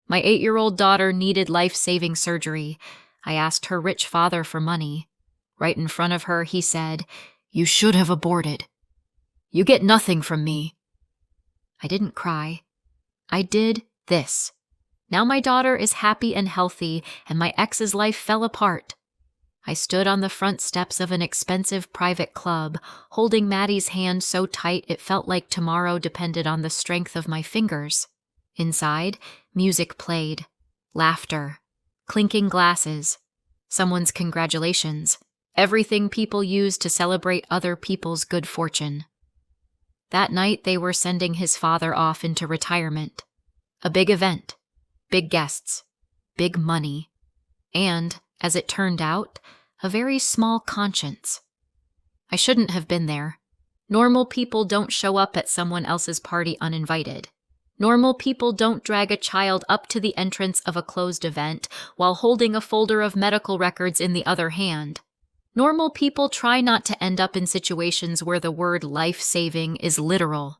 My 8-year-old daughter needed life-saving surgery. I asked her rich father for money. Right in front of her, he said, "You should have aborted. You get nothing from me." I didn't cry. I did this. Now my daughter is happy and healthy, and my ex's life fell apart. I stood on the front steps of an expensive private club, holding Maddie's hand so tight it felt like tomorrow depended on the strength of my fingers. Inside, music played. Laughter. Clinking glasses. Someone's congratulations. Everything people use to celebrate other people's good fortune. That night they were sending his father off into retirement. A big event. Big guests. Big money. And, as it turned out, a very small conscience. I shouldn't have been there. Normal people don't show up at someone else's party uninvited. Normal people don't drag a child up to the entrance of a closed event while holding a folder of medical records in the other hand. Normal people try not to end up in situations where the word life-saving is literal.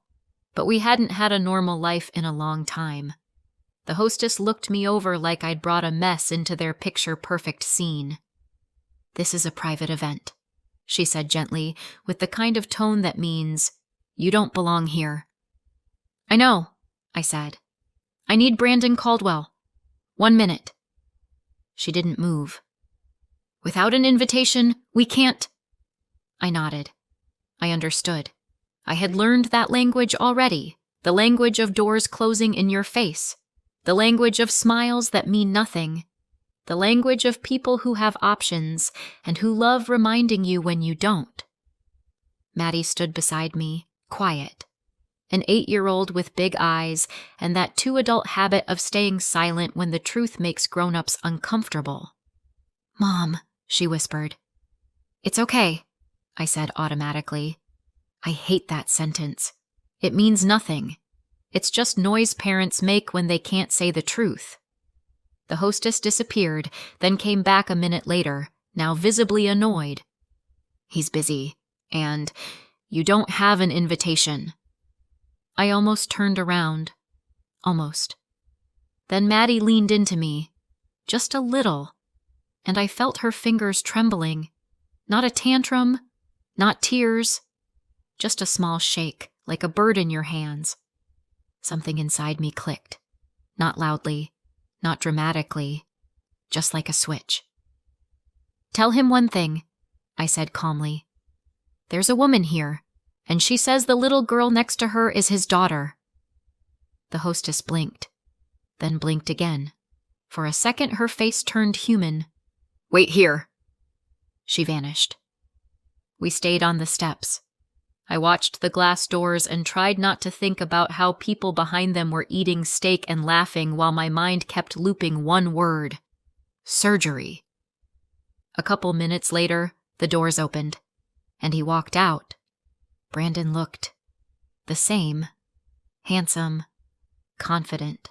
But we hadn't had a normal life in a long time. The hostess looked me over like I'd brought a mess into their picture-perfect scene. "This is a private event," she said gently, with the kind of tone that means, "You don't belong here." "I know," I said. "I need Brandon Caldwell. 1 minute." She didn't move. "Without an invitation, we can't." I nodded. I understood. I had learned that language already, the language of doors closing in your face, the language of smiles that mean nothing, the language of people who have options and who love reminding you when you don't. Maddie stood beside me, quiet. An 8-year-old with big eyes and that too-adult habit of staying silent when the truth makes grown-ups uncomfortable. "Mom," she whispered. "It's okay," I said automatically. I hate that sentence. It means nothing. It's just noise parents make when they can't say the truth. The hostess disappeared, then came back a minute later, now visibly annoyed. "He's busy, and you don't have an invitation." I almost turned around. Almost. Then Maddie leaned into me, just a little, and I felt her fingers trembling. Not a tantrum, not tears, just a small shake, like a bird in your hands. Something inside me clicked, not loudly, not dramatically, just like a switch. "Tell him one thing," I said calmly. "There's a woman here, and she says the little girl next to her is his daughter." The hostess blinked, then blinked again. For a second her face turned human. "Wait here." She vanished. We stayed on the steps. I watched the glass doors and tried not to think about how people behind them were eating steak and laughing while my mind kept looping one word: surgery. A couple minutes later, the doors opened, and he walked out. Brandon looked the same, handsome, confident,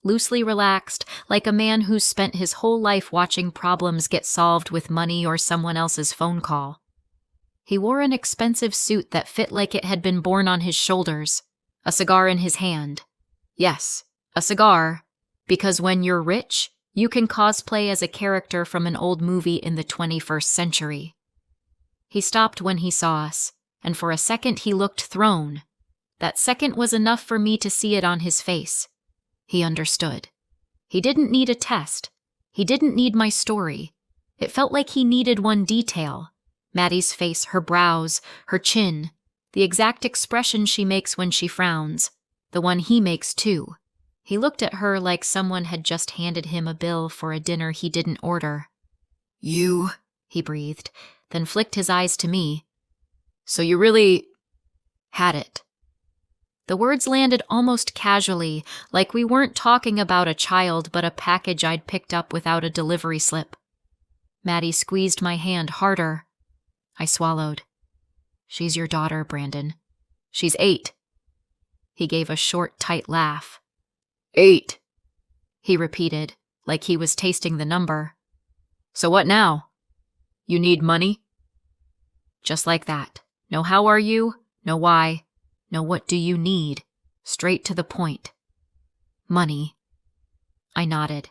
loosely relaxed, like a man who's spent his whole life watching problems get solved with money or someone else's phone call. He wore an expensive suit that fit like it had been borne on his shoulders, a cigar in his hand. Yes, a cigar, because when you're rich, you can cosplay as a character from an old movie in the 21st century. He stopped when he saw us, and for a second he looked thrown. That second was enough for me to see it on his face. He understood. He didn't need a test. He didn't need my story. It felt like he needed one detail. Maddie's face, her brows, her chin, the exact expression she makes when she frowns, the one he makes too. He looked at her like someone had just handed him a bill for a dinner he didn't order. "You," he breathed, then flicked his eyes to me. "So you really had it." The words landed almost casually, like we weren't talking about a child but a package I'd picked up without a delivery slip. Maddie squeezed my hand harder. I swallowed. "She's your daughter, Brandon. She's 8. He gave a short, tight laugh. 8, he repeated, like he was tasting the number. "So what now? You need money?" Just like that. No how are you, no why, no what do you need. Straight to the point. Money. I nodded.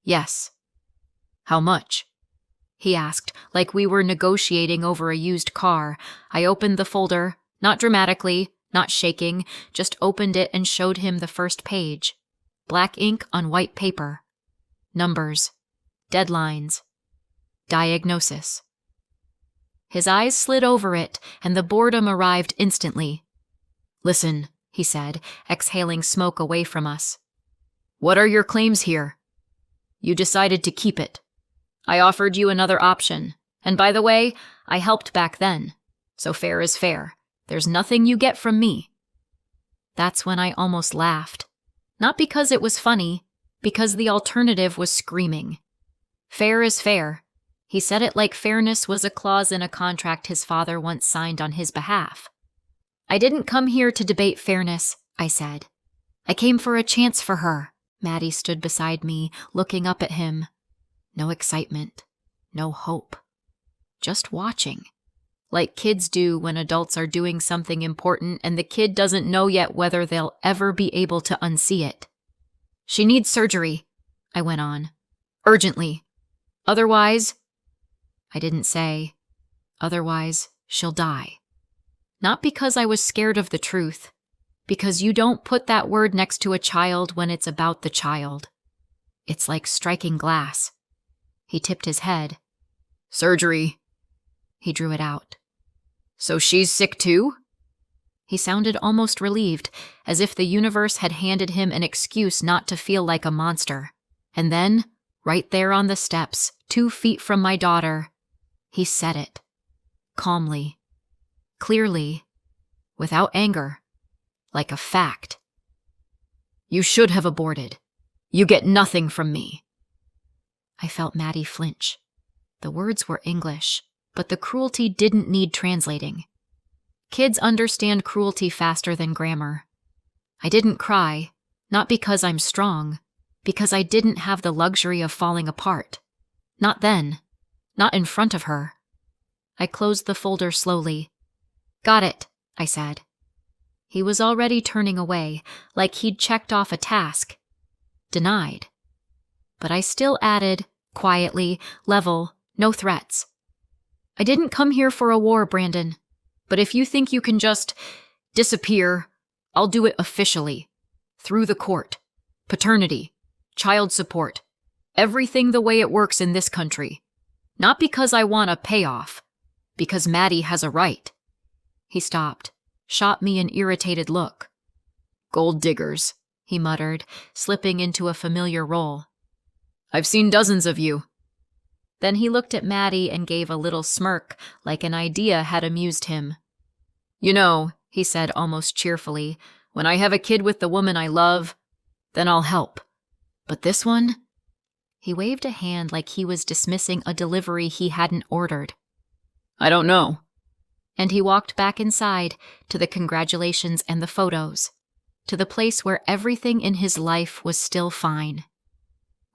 Yes. How much? He asked, like we were negotiating over a used car. I opened the folder, not dramatically, not shaking, just opened it and showed him the first page. Black ink on white paper. Numbers. Deadlines. Diagnosis. His eyes slid over it, and the boredom arrived instantly. Listen, he said, exhaling smoke away from us. What are your claims here? You decided to keep it. I offered you another option, and by the way, I helped back then, so fair is fair. There's nothing you get from me. That's when I almost laughed. Not because it was funny, because the alternative was screaming. Fair is fair. He said it like fairness was a clause in a contract his father once signed on his behalf. I didn't come here to debate fairness, I said. I came for a chance for her. Maddie stood beside me, looking up at him. No excitement, no hope. Just watching. Like kids do when adults are doing something important and the kid doesn't know yet whether they'll ever be able to unsee it. She needs surgery, I went on. Urgently. Otherwise, I didn't say, otherwise she'll die. Not because I was scared of the truth, because you don't put that word next to a child when it's about the child. It's like striking glass. He tipped his head. Surgery. He drew it out. So she's sick too? He sounded almost relieved, as if the universe had handed him an excuse not to feel like a monster. And then, right there on the steps, 2 feet from my daughter, he said it. Calmly. Clearly. Without anger. Like a fact. You should have aborted. You get nothing from me. I felt Maddie flinch. The words were English, but the cruelty didn't need translating. Kids understand cruelty faster than grammar. I didn't cry, not because I'm strong, because I didn't have the luxury of falling apart. Not then. Not in front of her. I closed the folder slowly. Got it, I said. He was already turning away, like he'd checked off a task. Denied. But I still added, quietly, level, no threats. I didn't come here for a war, Brandon. But if you think you can just disappear, I'll do it officially. Through the court. Paternity. Child support. Everything the way it works in this country. Not because I want a payoff. Because Maddie has a right. He stopped, shot me an irritated look. Gold diggers, he muttered, slipping into a familiar role. I've seen dozens of you. Then he looked at Maddie and gave a little smirk, like an idea had amused him. You know, he said almost cheerfully, when I have a kid with the woman I love, then I'll help. But this one? He waved a hand like he was dismissing a delivery he hadn't ordered. I don't know. And he walked back inside, to the congratulations and the photos, to the place where everything in his life was still fine.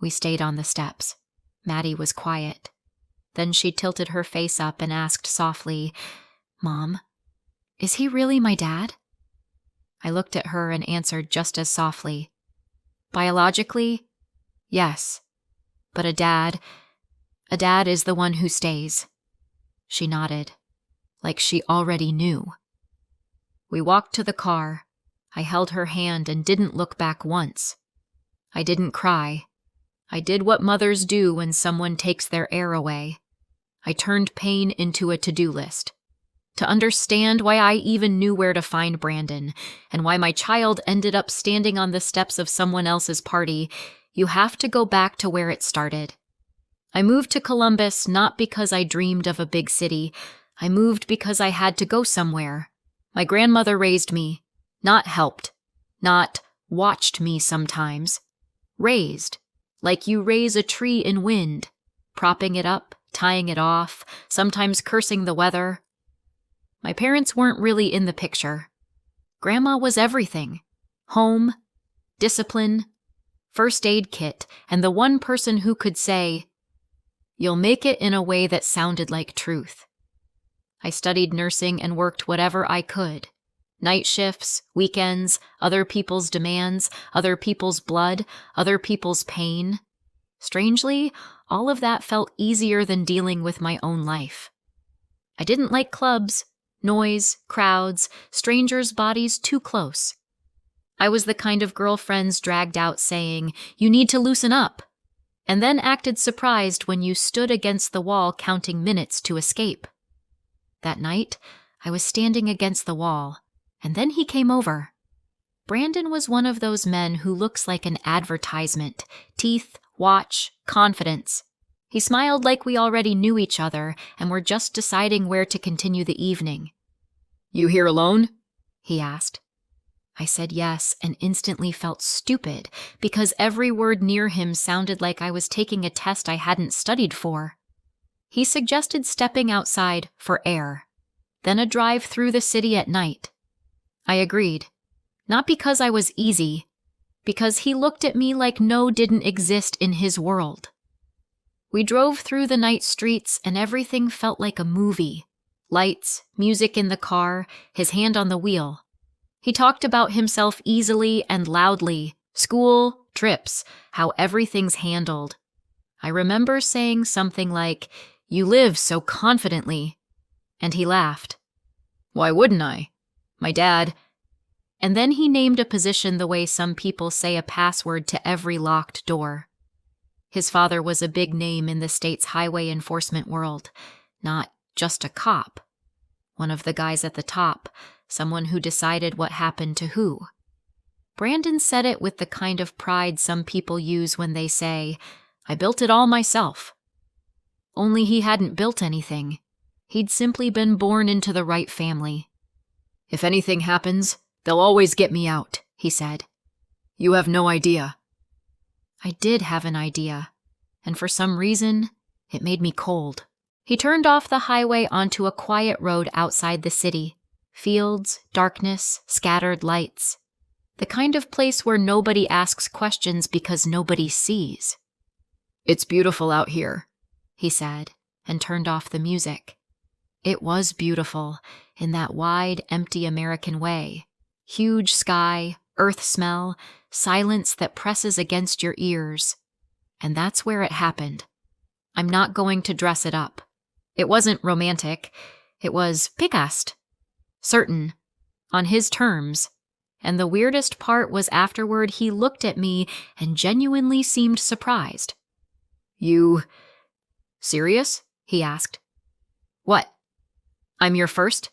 We stayed on the steps. Maddie was quiet. Then she tilted her face up and asked softly, Mom, is he really my dad? I looked at her and answered just as softly. Biologically, yes. But a dad is the one who stays. She nodded, like she already knew. We walked to the car. I held her hand and didn't look back once. I didn't cry. I did what mothers do when someone takes their air away. I turned pain into a to-do list. To understand why I even knew where to find Brandon, and why my child ended up standing on the steps of someone else's party, you have to go back to where it started. I moved to Columbus not because I dreamed of a big city. I moved because I had to go somewhere. My grandmother raised me, not helped, not watched me sometimes. Raised, like you raise a tree in wind, propping it up, tying it off, sometimes cursing the weather. My parents weren't really in the picture. Grandma was everything. Home, discipline, first aid kit, and the one person who could say, "You'll make it," in a way that sounded like truth. I studied nursing and worked whatever I could. Night shifts, weekends, other people's demands, other people's blood, other people's pain. Strangely, all of that felt easier than dealing with my own life. I didn't like clubs, noise, crowds, strangers' bodies too close. I was the kind of girl friends dragged out saying, "You need to loosen up," and then acted surprised when you stood against the wall counting minutes to escape. That night, I was standing against the wall, and then he came over. Brandon was one of those men who looks like an advertisement: teeth, watch, confidence. He smiled like we already knew each other and were just deciding where to continue the evening. "You here alone?" he asked. I said yes and instantly felt stupid because every word near him sounded like I was taking a test I hadn't studied for. He suggested stepping outside for air, then a drive through the city at night. I agreed, not because I was easy, because he looked at me like no didn't exist in his world. We drove through the night streets and everything felt like a movie. Lights, music in the car, his hand on the wheel. He talked about himself easily and loudly, school, trips, how everything's handled. I remember saying something like, "You live so confidently," and he laughed. "Why wouldn't I? My dad..." And then he named a position the way some people say a password to every locked door. His father was a big name in the state's highway enforcement world, not just a cop. One of the guys at the top, someone who decided what happened to who. Brandon said it with the kind of pride some people use when they say, "I built it all myself." Only he hadn't built anything. He'd simply been born into the right family. "If anything happens, they'll always get me out," he said. "You have no idea." I did have an idea, and for some reason, it made me cold. He turned off the highway onto a quiet road outside the city. Fields, darkness, scattered lights. The kind of place where nobody asks questions because nobody sees. "It's beautiful out here," he said, and turned off the music. It was beautiful, in that wide, empty American way. Huge sky, earth smell, silence that presses against your ears. And that's where it happened. I'm not going to dress it up. It wasn't romantic. It was picast. Certain. On his terms. And the weirdest part was afterward he looked at me and genuinely seemed surprised. "You... serious?" he asked. "What? I'm your first?"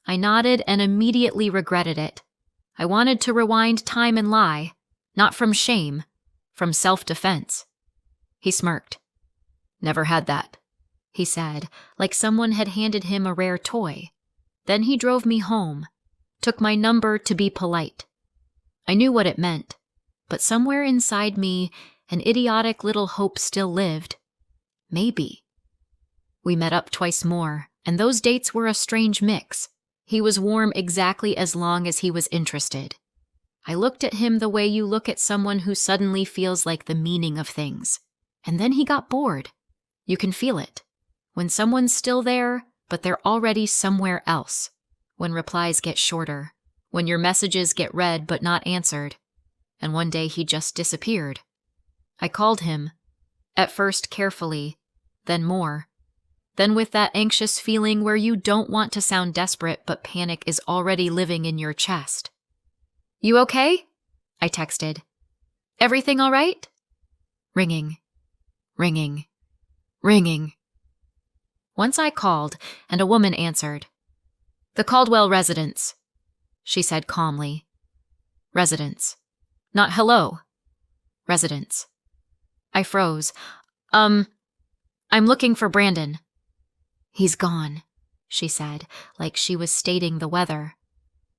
I nodded and immediately regretted it. I wanted to rewind time and lie, not from shame, from self-defense. He smirked. "Never had that," he said, like someone had handed him a rare toy. Then he drove me home, took my number to be polite. I knew what it meant, but somewhere inside me, an idiotic little hope still lived. Maybe. We met up twice more, and those dates were a strange mix. He was warm exactly as long as he was interested. I looked at him the way you look at someone who suddenly feels like the meaning of things. And then he got bored. You can feel it. When someone's still there, but they're already somewhere else. When replies get shorter. When your messages get read but not answered. And one day he just disappeared. I called him. At first carefully, then more. Then with that anxious feeling where you don't want to sound desperate but panic is already living in your chest. "You okay?" I texted. "Everything all right?" Ringing. Ringing. Ringing. Once I called, and a woman answered. "The Caldwell residence," she said calmly. "Residence. Not hello. Residence." I froze. I'm looking for Brandon." "He's gone," she said, like she was stating the weather.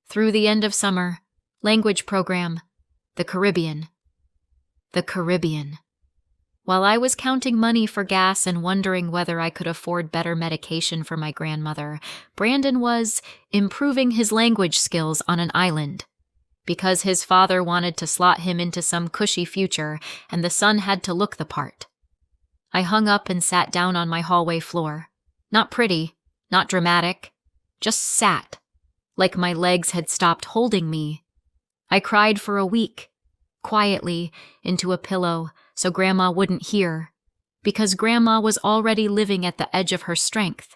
"Through the end of summer. Language program. The Caribbean." The Caribbean. While I was counting money for gas and wondering whether I could afford better medication for my grandmother, Brandon was improving his language skills on an island. Because his father wanted to slot him into some cushy future, and the son had to look the part. I hung up and sat down on my hallway floor. Not pretty, not dramatic, just sat. like my legs had stopped holding me. I cried for a week, quietly, into a pillow so Grandma wouldn't hear, because Grandma was already living at the edge of her strength.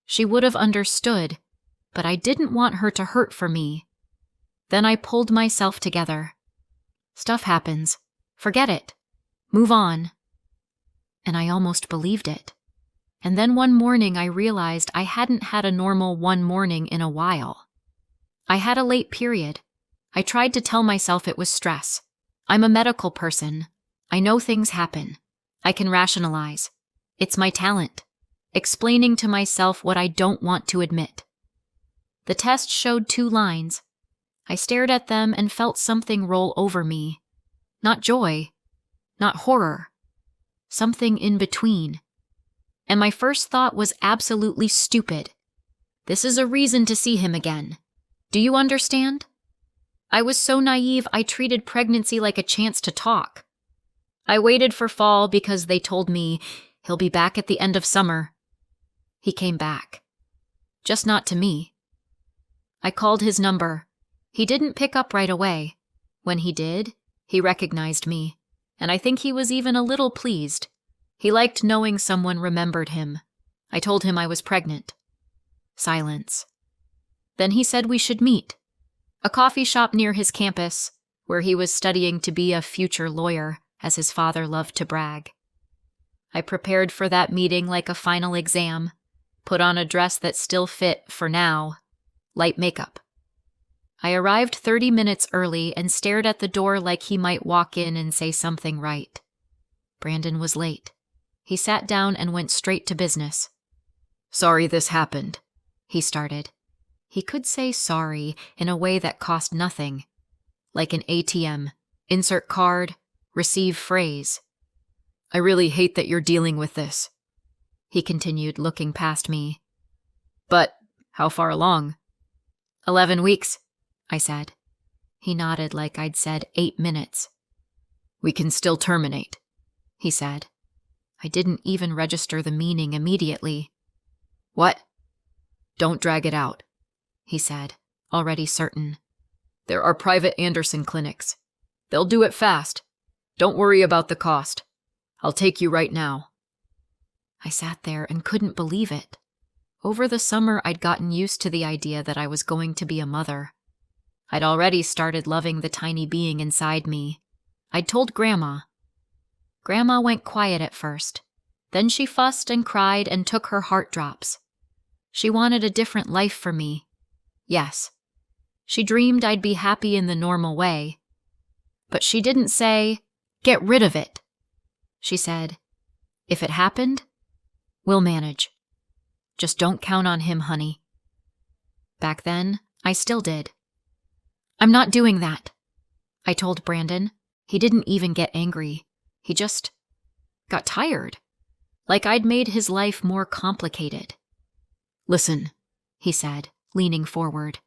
She would have understood, but I didn't want her to hurt for me. Then I pulled myself together. Stuff happens. Forget it. Move on. And I almost believed it. And then one morning I realized I hadn't had a normal one morning in a while. I had a late period. I tried to tell myself it was stress. I'm a medical person. I know things happen. I can rationalize. It's my talent. Explaining to myself what I don't want to admit. The test showed 2 lines. I stared at them and felt something roll over me. Not joy. Not horror. Something in between. And my first thought was absolutely stupid. This is a reason to see him again. Do you understand? I was so naive I treated pregnancy like a chance to talk. I waited for fall because they told me he'll be back at the end of summer. He came back. Just not to me. I called his number. He didn't pick up right away. When he did, he recognized me, and I think he was even a little pleased. He liked knowing someone remembered him. I told him I was pregnant. Silence. Then he said we should meet. A coffee shop near his campus, where he was studying to be a future lawyer, as his father loved to brag. I prepared for that meeting like a final exam, put on a dress that still fit, for now, light makeup. I arrived 30 minutes early and stared at the door like he might walk in and say something right. Brandon was late. He sat down and went straight to business. "Sorry this happened," he started. He could say sorry in a way that cost nothing, like an ATM, insert card, receive phrase. "I really hate that you're dealing with this," he continued, looking past me. "But how far along?" 11 weeks, I said. He nodded like I'd said 8 minutes. "We can still terminate," he said. I didn't even register the meaning immediately. "What?" "Don't drag it out," he said, already certain. "There are private Anderson clinics. They'll do it fast. Don't worry about the cost. I'll take you right now." I sat there and couldn't believe it. Over the summer, I'd gotten used to the idea that I was going to be a mother. I'd already started loving the tiny being inside me. I'd told Grandma. Grandma went quiet at first. Then she fussed and cried and took her heart drops. She wanted a different life for me. Yes. She dreamed I'd be happy in the normal way. But she didn't say, "Get rid of it." She said, "If it happened, we'll manage. Just don't count on him, honey." Back then, I still did. "I'm not doing that," I told Brandon. He didn't even get angry. He just got tired. Like I'd made his life more complicated. "Listen," he said, leaning forward.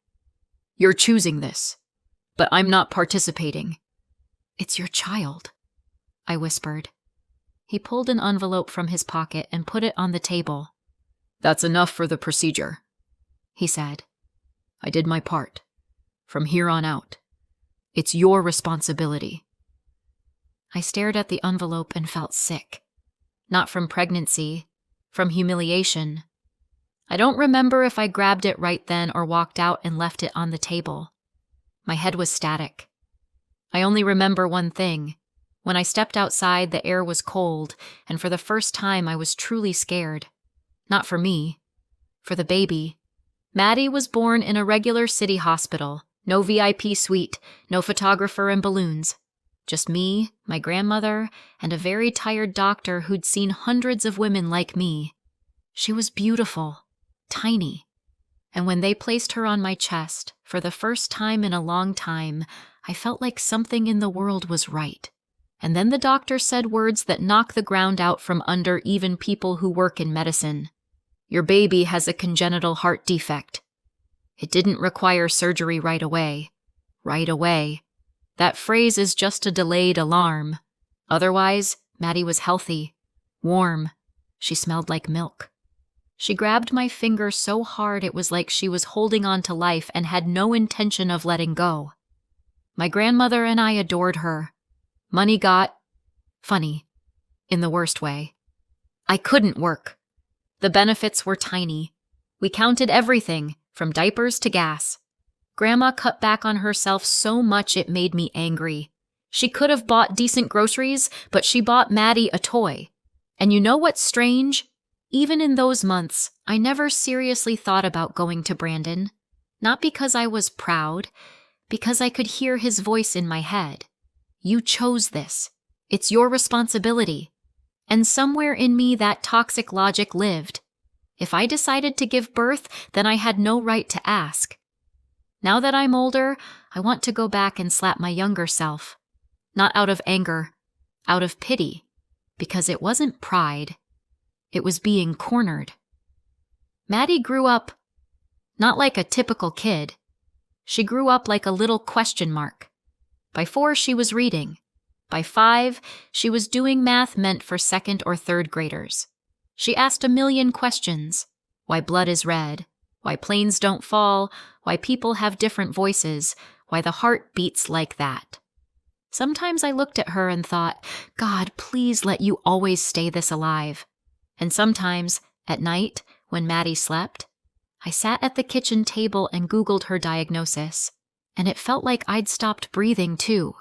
"You're choosing this, but I'm not participating." "It's your child," I whispered. He pulled an envelope from his pocket and put it on the table. "That's enough for the procedure," he said. "I did my part. From here on out, it's your responsibility." I stared at the envelope and felt sick. Not from pregnancy, from humiliation. I don't remember if I grabbed it right then or walked out and left it on the table. My head was static. I only remember one thing. When I stepped outside, the air was cold, and for the first time I was truly scared. Not for me. For the baby. Maddie was born in a regular city hospital. No VIP suite, no photographer and balloons. Just me, my grandmother, and a very tired doctor who'd seen hundreds of women like me. She was beautiful, tiny. And when they placed her on my chest, for the first time in a long time, I felt like something in the world was right. And then the doctor said words that knock the ground out from under even people who work in medicine. "Your baby has a congenital heart defect." It didn't require surgery right away. Right away. That phrase is just a delayed alarm. Otherwise, Maddie was healthy, warm. She smelled like milk. She grabbed my finger so hard it was like she was holding on to life and had no intention of letting go. My grandmother and I adored her. Money got funny, in the worst way. I couldn't work. The benefits were tiny. We counted everything, from diapers to gas. Grandma cut back on herself so much it made me angry. She could have bought decent groceries, but she bought Maddie a toy. And you know what's strange? Even in those months, I never seriously thought about going to Brandon. Not because I was proud, because I could hear his voice in my head. You chose this. It's your responsibility. And somewhere in me that toxic logic lived. If I decided to give birth, then I had no right to ask. Now that I'm older, I want to go back and slap my younger self. Not out of anger, out of pity, because it wasn't pride. It was being cornered. Maddie grew up not like a typical kid. She grew up like a little question mark. By 4, she was reading. By 5, she was doing math meant for second or third graders. She asked a million questions. Why blood is red, why planes don't fall, why people have different voices, why the heart beats like that. Sometimes I looked at her and thought, God, please let you always stay this alive. And sometimes, at night, when Maddie slept, I sat at the kitchen table and Googled her diagnosis, and it felt like I'd stopped breathing too.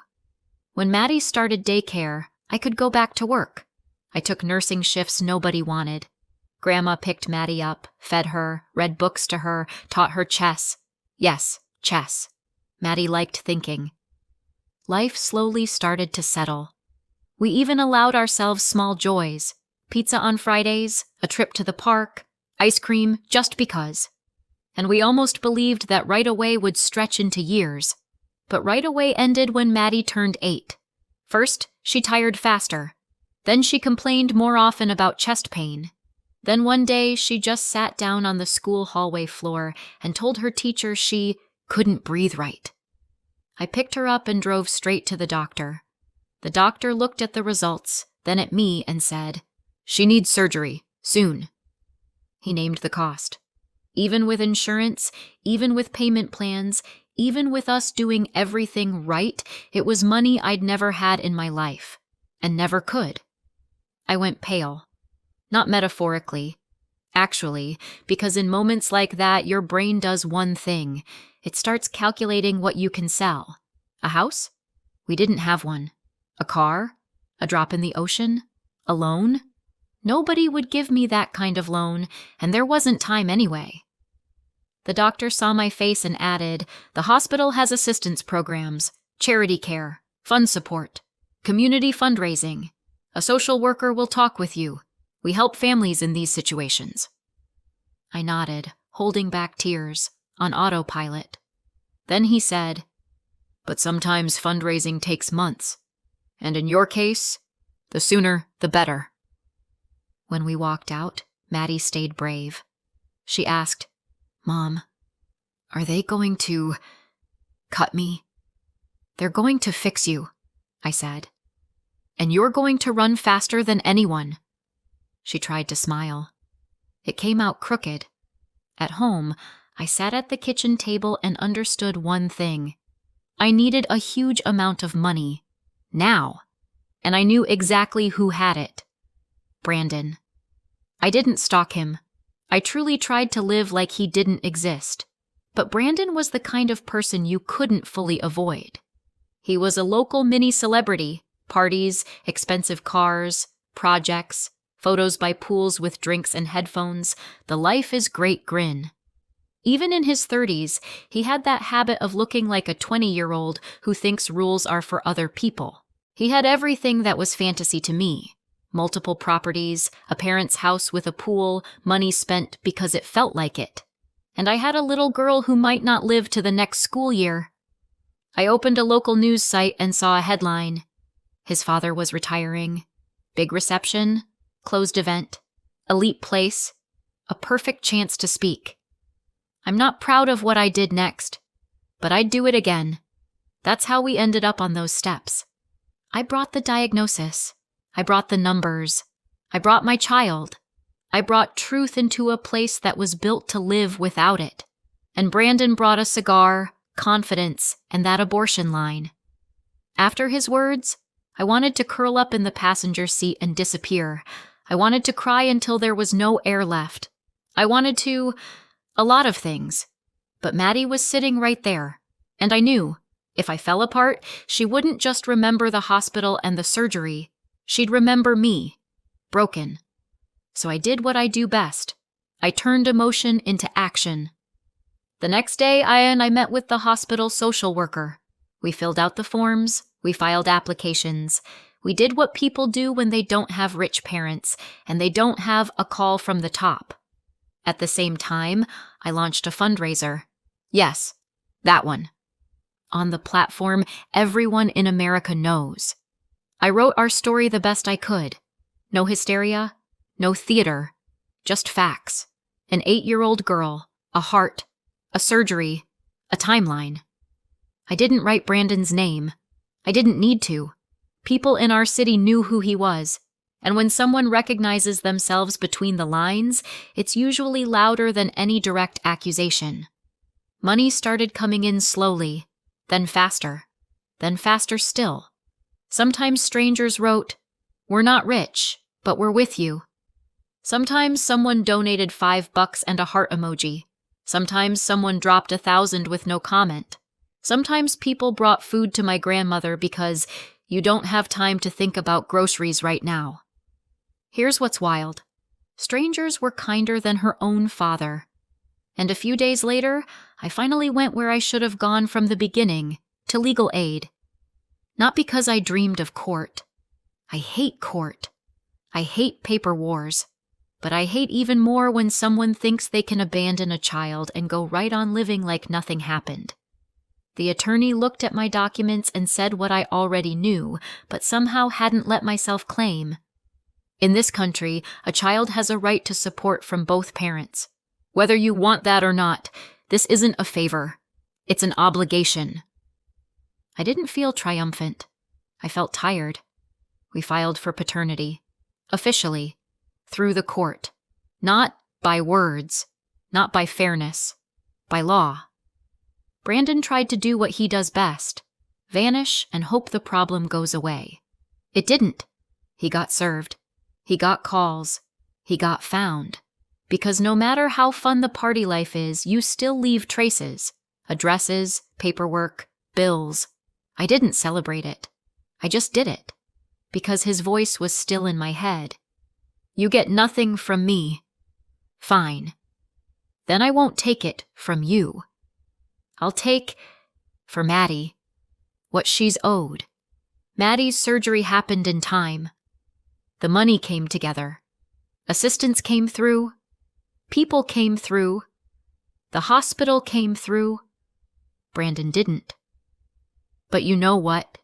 When Maddie started daycare, I could go back to work. I took nursing shifts nobody wanted. Grandma picked Maddie up, fed her, read books to her, taught her chess. Yes, chess. Maddie liked thinking. Life slowly started to settle. We even allowed ourselves small joys. Pizza on Fridays, a trip to the park, ice cream just because. And we almost believed that right away would stretch into years. But right away ended when Maddie turned 8. First, she tired faster. Then she complained more often about chest pain. Then one day, she just sat down on the school hallway floor and told her teacher she couldn't breathe right. I picked her up and drove straight to the doctor. The doctor looked at the results, then at me and said, "She needs surgery, soon." He named the cost. Even with insurance, even with payment plans, even with us doing everything right, it was money I'd never had in my life, and never could. I went pale. Not metaphorically. Actually, because in moments like that, your brain does one thing. It starts calculating what you can sell. A house? We didn't have one. A car? A drop in the ocean? A loan? Nobody would give me that kind of loan, and there wasn't time anyway. The doctor saw my face and added, "The hospital has assistance programs, charity care, fund support, community fundraising. A social worker will talk with you. We help families in these situations." I nodded, holding back tears, on autopilot. Then he said, "But sometimes fundraising takes months. And in your case, the sooner, the better." When we walked out, Maddie stayed brave. She asked, "Mom, are they going to cut me?" "They're going to fix you," I said. "And you're going to run faster than anyone." She tried to smile. It came out crooked. At home, I sat at the kitchen table and understood one thing. I needed a huge amount of money. Now. And I knew exactly who had it. Brandon. I didn't stalk him. I truly tried to live like he didn't exist. But Brandon was the kind of person you couldn't fully avoid. He was a local mini-celebrity. Parties, expensive cars, projects, photos by pools with drinks and headphones, the life is great grin. Even in his 30s, he had that habit of looking like a 20-year-old who thinks rules are for other people. He had everything that was fantasy to me. Multiple properties, a parent's house with a pool, money spent because it felt like it. And I had a little girl who might not live to the next school year. I opened a local news site and saw a headline. His father was retiring. Big reception, closed event, elite place, a perfect chance to speak. I'm not proud of what I did next, but I'd do it again. That's how we ended up on those steps. I brought the diagnosis. I brought the numbers. I brought my child. I brought truth into a place that was built to live without it. And Brandon brought a cigar, confidence, and that abortion line. After his words, I wanted to curl up in the passenger seat and disappear. I wanted to cry until there was no air left. I wanted to... a lot of things. But Maddie was sitting right there, and I knew, if I fell apart, she wouldn't just remember the hospital and the surgery. She'd remember me, broken. So I did what I do best. I turned emotion into action. The next day, I met with the hospital social worker. We filled out the forms, we filed applications. We did what people do when they don't have rich parents, and they don't have a call from the top. At the same time, I launched a fundraiser. Yes, that one. On the platform everyone in America knows. I wrote our story the best I could. No hysteria, no theater, just facts. An 8-year-old girl, a heart, a surgery, a timeline. I didn't write Brandon's name. I didn't need to. People in our city knew who he was, and when someone recognizes themselves between the lines, it's usually louder than any direct accusation. Money started coming in slowly, then faster still. Sometimes strangers wrote, "We're not rich, but we're with you." Sometimes someone donated $5 and a heart emoji. Sometimes someone dropped 1,000 with no comment. Sometimes people brought food to my grandmother because you don't have time to think about groceries right now. Here's what's wild. Strangers were kinder than her own father. And a few days later, I finally went where I should have gone from the beginning, to legal aid. Not because I dreamed of court. I hate court. I hate paper wars. But I hate even more when someone thinks they can abandon a child and go right on living like nothing happened. The attorney looked at my documents and said what I already knew, but somehow hadn't let myself claim. In this country, a child has a right to support from both parents. Whether you want that or not, this isn't a favor. It's an obligation. I didn't feel triumphant. I felt tired. We filed for paternity. Officially. Through the court. Not by words. Not by fairness. By law. Brandon tried to do what he does best. Vanish and hope the problem goes away. It didn't. He got served. He got calls. He got found. Because no matter how fun the party life is, you still leave traces. Addresses, paperwork, bills. I didn't celebrate it. I just did it. Because his voice was still in my head. You get nothing from me. Fine. Then I won't take it from you. I'll take, for Maddie, what she's owed. Maddie's surgery happened in time. The money came together. Assistants came through. People came through. The hospital came through. Brandon didn't. But you know what?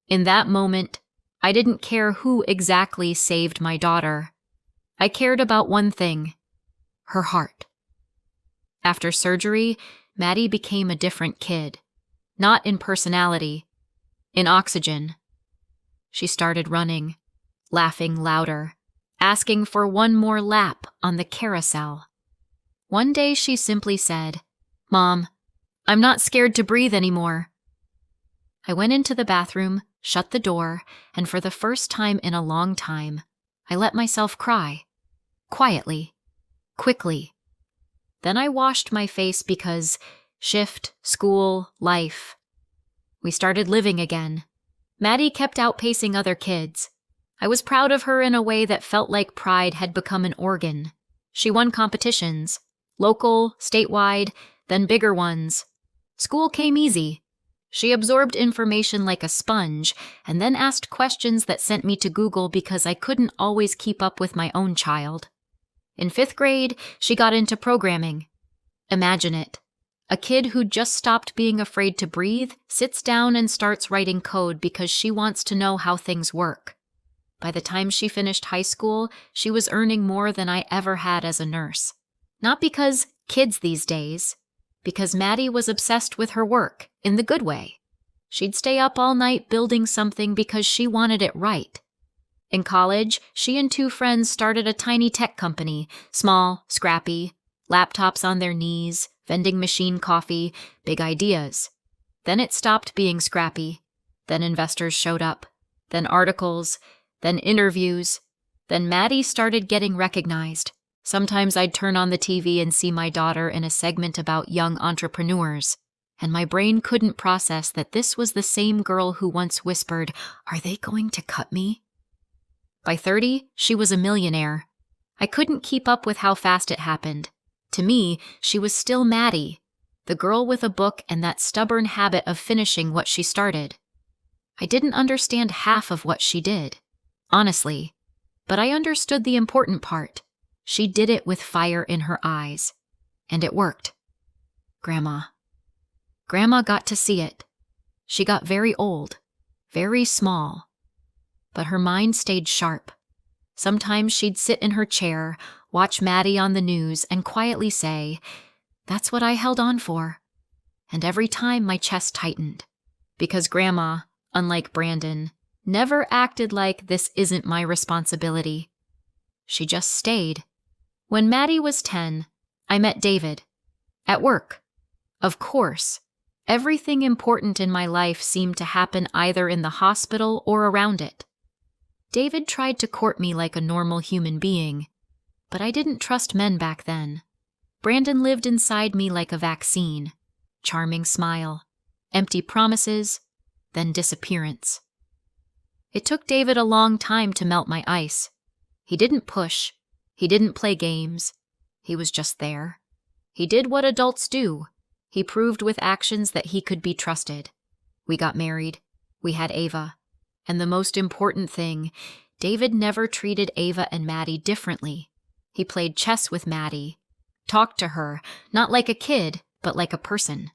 In that moment, I didn't care who exactly saved my daughter. I cared about one thing, her heart. After surgery, Maddie became a different kid. Not in personality, in oxygen. She started running, laughing louder, asking for one more lap on the carousel. One day she simply said, "Mom, I'm not scared to breathe anymore." I went into the bathroom, shut the door, and for the first time in a long time, I let myself cry. Quietly. Quickly. Then I washed my face because shift, school, life. We started living again. Maddie kept outpacing other kids. I was proud of her in a way that felt like pride had become an organ. She won competitions. Local, statewide, then bigger ones. School came easy. She absorbed information like a sponge, and then asked questions that sent me to Google because I couldn't always keep up with my own child. In 5th grade, she got into programming. Imagine it. A kid who just stopped being afraid to breathe sits down and starts writing code because she wants to know how things work. By the time she finished high school, she was earning more than I ever had as a nurse. Not because kids these days, because Maddie was obsessed with her work, in the good way. She'd stay up all night building something because she wanted it right. In college, she and 2 friends started a tiny tech company, small, scrappy, laptops on their knees, vending machine coffee, big ideas. Then it stopped being scrappy. Then investors showed up. Then articles. Then interviews. Then Maddie started getting recognized. Sometimes I'd turn on the TV and see my daughter in a segment about young entrepreneurs, and my brain couldn't process that this was the same girl who once whispered, "Are they going to cut me?" By 30, she was a millionaire. I couldn't keep up with how fast it happened. To me, she was still Maddie, the girl with a book and that stubborn habit of finishing what she started. I didn't understand half of what she did, honestly, but I understood the important part. She did it with fire in her eyes, and it worked. Grandma. Grandma got to see it. She got very old, very small, but her mind stayed sharp. Sometimes she'd sit in her chair, watch Maddie on the news, and quietly say, "That's what I held on for." And every time my chest tightened, because Grandma, unlike Brandon, never acted like this isn't my responsibility. She just stayed. When Maddie was 10, I met David. At work. Of course, everything important in my life seemed to happen either in the hospital or around it. David tried to court me like a normal human being, but I didn't trust men back then. Brandon lived inside me like a vaccine. Charming smile, empty promises, then disappearance. It took David a long time to melt my ice. He didn't push. He didn't play games. He was just there. He did what adults do. He proved with actions that he could be trusted. We got married. We had Ava. And the most important thing, David never treated Ava and Maddie differently. He played chess with Maddie, talked to her, not like a kid, but like a person,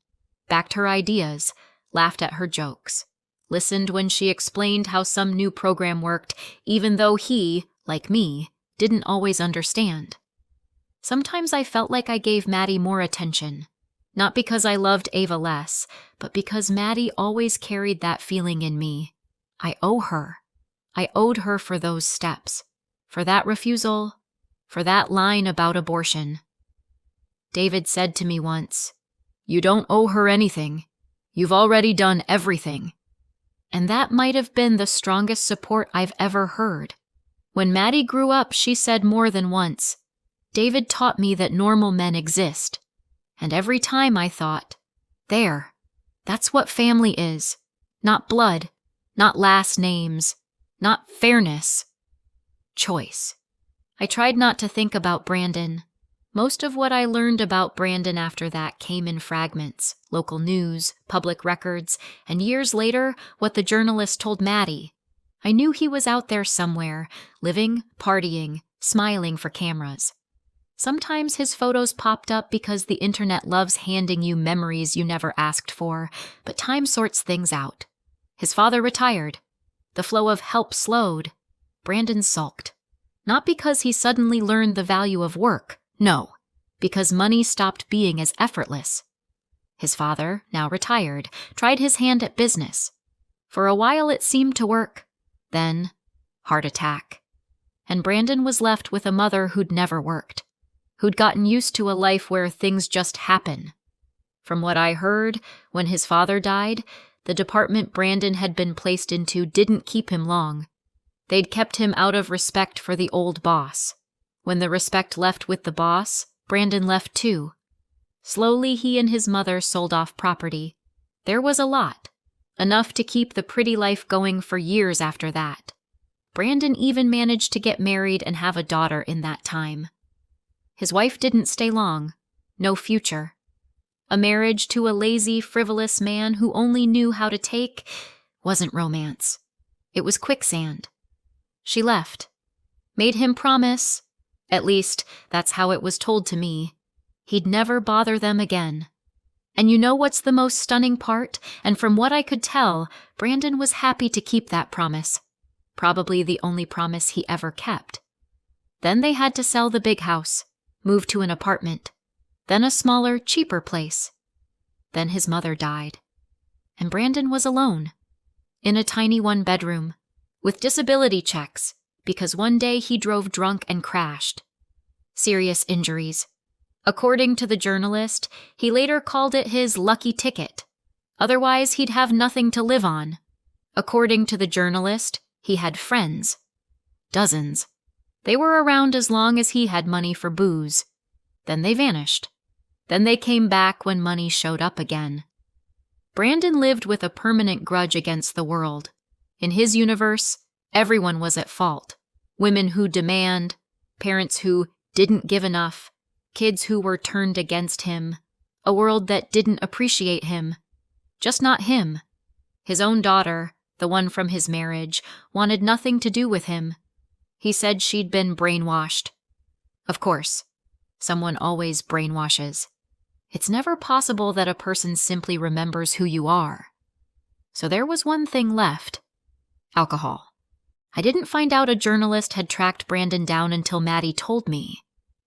backed her ideas, laughed at her jokes, listened when she explained how some new program worked, even though he, like me, didn't always understand. Sometimes I felt like I gave Maddie more attention, not because I loved Ava less, but because Maddie always carried that feeling in me. I owe her. I owed her for those steps, for that refusal, for that line about abortion. David said to me once, "You don't owe her anything. You've already done everything." And that might have been the strongest support I've ever heard. When Maddie grew up, she said more than once, "David taught me that normal men exist." And every time I thought, there, that's what family is. Not blood, not last names, not fairness. Choice. I tried not to think about Brandon. Most of what I learned about Brandon after that came in fragments, local news, public records, and years later, what the journalist told Maddie. I knew he was out there somewhere, living, partying, smiling for cameras. Sometimes his photos popped up because the internet loves handing you memories you never asked for, but time sorts things out. His father retired. The flow of help slowed. Brandon sulked. Not because he suddenly learned the value of work, no, because money stopped being as effortless. His father, now retired, tried his hand at business. For a while it seemed to work. Then, heart attack. And Brandon was left with a mother who'd never worked, who'd gotten used to a life where things just happen. From what I heard, when his father died, the department Brandon had been placed into didn't keep him long. They'd kept him out of respect for the old boss. When the respect left with the boss, Brandon left too. Slowly he and his mother sold off property. There was a lot, enough to keep the pretty life going for years after that. Brandon even managed to get married and have a daughter in that time. His wife didn't stay long. No future. A marriage to a lazy, frivolous man who only knew how to take wasn't romance. It was quicksand. She left. Made him promise, at least that's how it was told to me, he'd never bother them again. And you know what's the most stunning part? And from what I could tell, Brandon was happy to keep that promise. Probably the only promise he ever kept. Then they had to sell the big house, move to an apartment, then a smaller, cheaper place. Then his mother died. And Brandon was alone, in a tiny one-bedroom, with disability checks, because one day he drove drunk and crashed. Serious injuries. According to the journalist, he later called it his lucky ticket. Otherwise, he'd have nothing to live on. According to the journalist, he had friends. Dozens. They were around as long as he had money for booze. Then they vanished. Then they came back when money showed up again. Brandon lived with a permanent grudge against the world. In his universe, everyone was at fault. Women who demand, parents who didn't give enough, kids who were turned against him, a world that didn't appreciate him. Just not him. His own daughter, the one from his marriage, wanted nothing to do with him. He said she'd been brainwashed. Of course, someone always brainwashes. It's never possible that a person simply remembers who you are. So there was one thing left. Alcohol. I didn't find out a journalist had tracked Brandon down until Maddie told me.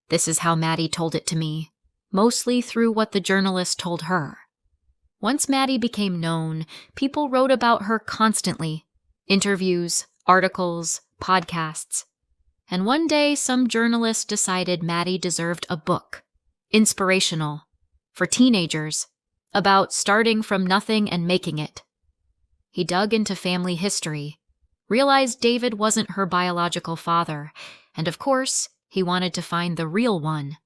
This is how Maddie told it to me, mostly through what the journalist told her. Once Maddie became known, people wrote about her constantly. Interviews, articles, podcasts. And one day, some journalist decided Maddie deserved a book. Inspirational. For teenagers. About starting from nothing and making it. He dug into family history. Realized David wasn't her biological father. And of course, he wanted to find the real one.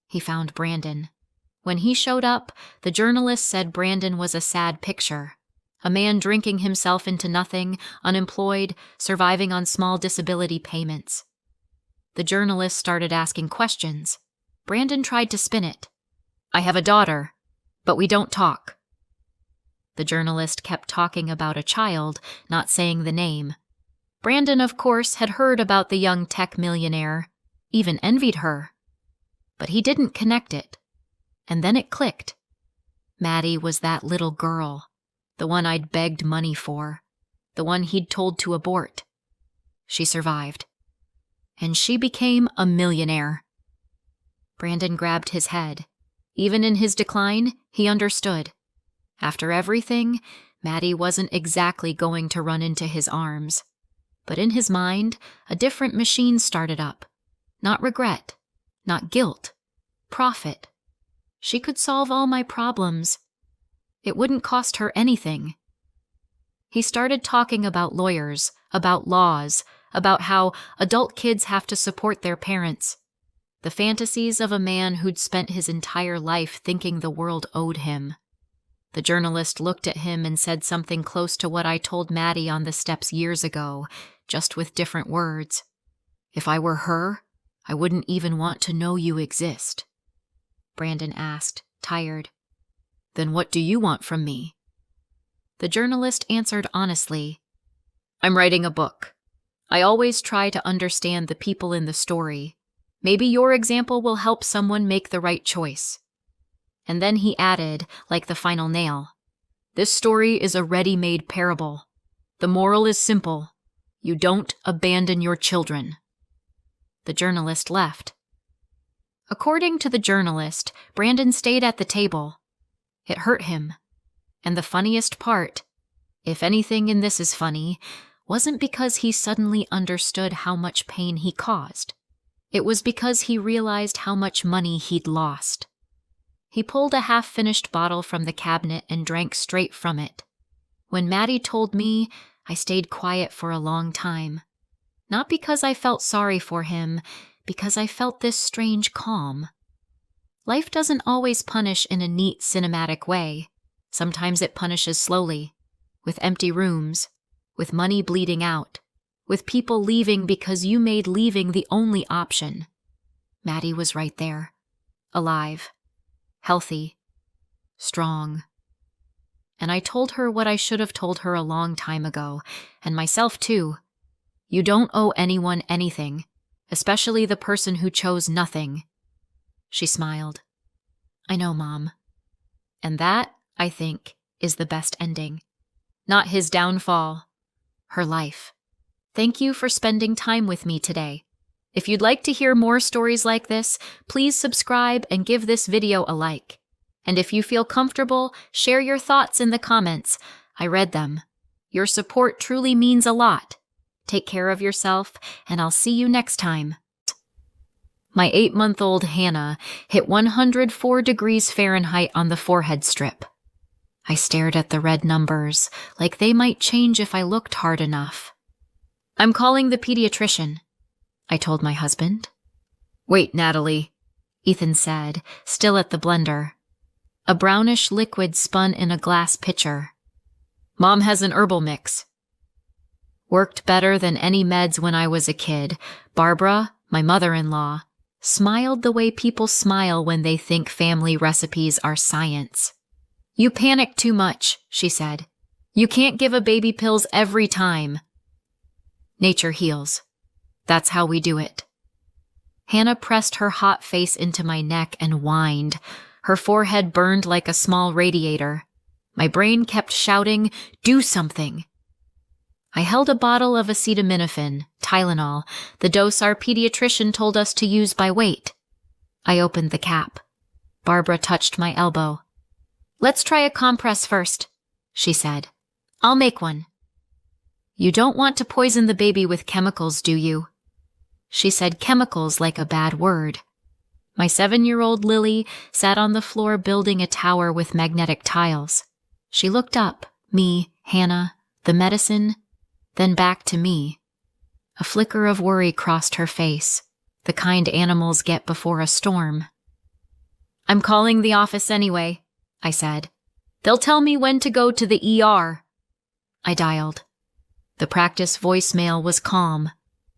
He found Brandon. When he showed up, the journalist said Brandon was a sad picture. A man drinking himself into nothing, unemployed, surviving on small disability payments. The journalist started asking questions. Brandon tried to spin it. I have a daughter, but we don't talk. The journalist kept talking about a child, not saying the name. Brandon, of course, had heard about the young tech millionaire, even envied her. But he didn't connect it. And then it clicked. Maddie was that little girl, the one I'd begged money for, the one he'd told to abort. She survived. And she became a millionaire. Brandon grabbed his head. Even in his decline, he understood. After everything, Maddie wasn't exactly going to run into his arms. But in his mind, a different machine started up. Not regret, not guilt, profit. She could solve all my problems. It wouldn't cost her anything. He started talking about lawyers, about laws, about how adult kids have to support their parents. The fantasies of a man who'd spent his entire life thinking the world owed him. The journalist looked at him and said something close to what I told Maddie on the steps years ago, just with different words. If I were her, I wouldn't even want to know you exist. Brandon asked, tired. Then what do you want from me? The journalist answered honestly. I'm writing a book. I always try to understand the people in the story. Maybe your example will help someone make the right choice. And then he added, like the final nail, this story is a ready-made parable. The moral is simple. You don't abandon your children. The journalist left. According to the journalist, Brandon stayed at the table. It hurt him. And the funniest part, if anything in this is funny, wasn't because he suddenly understood how much pain he caused. It was because he realized how much money he'd lost. He pulled a half-finished bottle from the cabinet and drank straight from it. When Maddie told me, I stayed quiet for a long time. Not because I felt sorry for him, because I felt this strange calm. Life doesn't always punish in a neat cinematic way. Sometimes it punishes slowly, with empty rooms, with money bleeding out, with people leaving because you made leaving the only option. Maddie was right there, alive, healthy, strong. And I told her what I should have told her a long time ago, and myself too. You don't owe anyone anything, especially the person who chose nothing. She smiled. I know, Mom. And that, I think, is the best ending. Not his downfall, her life. Thank you for spending time with me today. If you'd like to hear more stories like this, please subscribe and give this video a like. And if you feel comfortable, share your thoughts in the comments. I read them. Your support truly means a lot. Take care of yourself, and I'll see you next time. My 8-month-old Hannah hit 104 degrees Fahrenheit on the forehead strip. I stared at the red numbers, like they might change if I looked hard enough. I'm calling the pediatrician, I told my husband. Wait, Natalie, Ethan said, still at the blender. A brownish liquid spun in a glass pitcher. Mom has an herbal mix. Worked better than any meds when I was a kid. Barbara, my mother-in-law, smiled the way people smile when they think family recipes are science. You panic too much, she said. You can't give a baby pills every time. Nature heals. That's how we do it. Hannah pressed her hot face into my neck and whined. Her forehead burned like a small radiator. My brain kept shouting, "Do something." I held a bottle of acetaminophen, Tylenol, the dose our pediatrician told us to use by weight. I opened the cap. Barbara touched my elbow. Let's try a compress first, she said. I'll make one. You don't want to poison the baby with chemicals, do you? She said chemicals like a bad word. My 7-year-old Lily sat on the floor building a tower with magnetic tiles. She looked up, me, Hannah, the medicine, then back to me. A flicker of worry crossed her face, the kind animals get before a storm. I'm calling the office anyway, I said. They'll tell me when to go to the ER. I dialed. The practice voicemail was calm.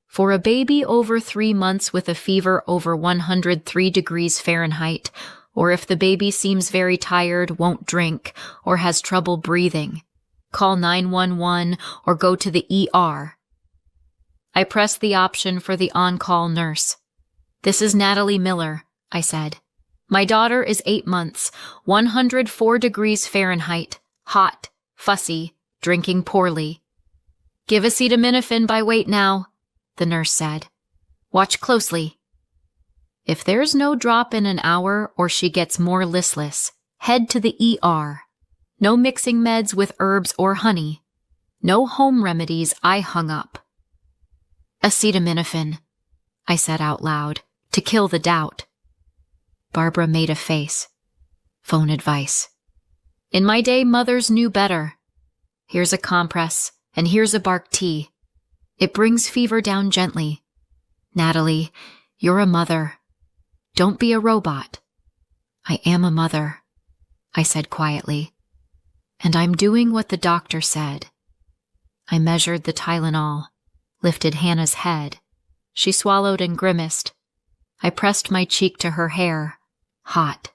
For a baby over 3 months with a fever over 103 degrees Fahrenheit, or if the baby seems very tired, won't drink, or has trouble breathing, call 911 or go to the ER. I pressed the option for the on-call nurse. This is Natalie Miller, I said. My daughter is 8 months, 104 degrees Fahrenheit, hot, fussy, drinking poorly. Give acetaminophen by weight now, the nurse said. Watch closely. If there's no drop in an hour or she gets more listless, head to the ER. No mixing meds with herbs or honey. No home remedies, I hung up. Acetaminophen, I said out loud, to kill the doubt. Barbara made a face. Phone advice. In my day, mothers knew better. Here's a compress, and here's a bark tea. It brings fever down gently. Natalie, you're a mother. Don't be a robot. I am a mother, I said quietly. And I'm doing what the doctor said. I measured the Tylenol, lifted Hannah's head. She swallowed and grimaced. I pressed my cheek to her hair. Hot.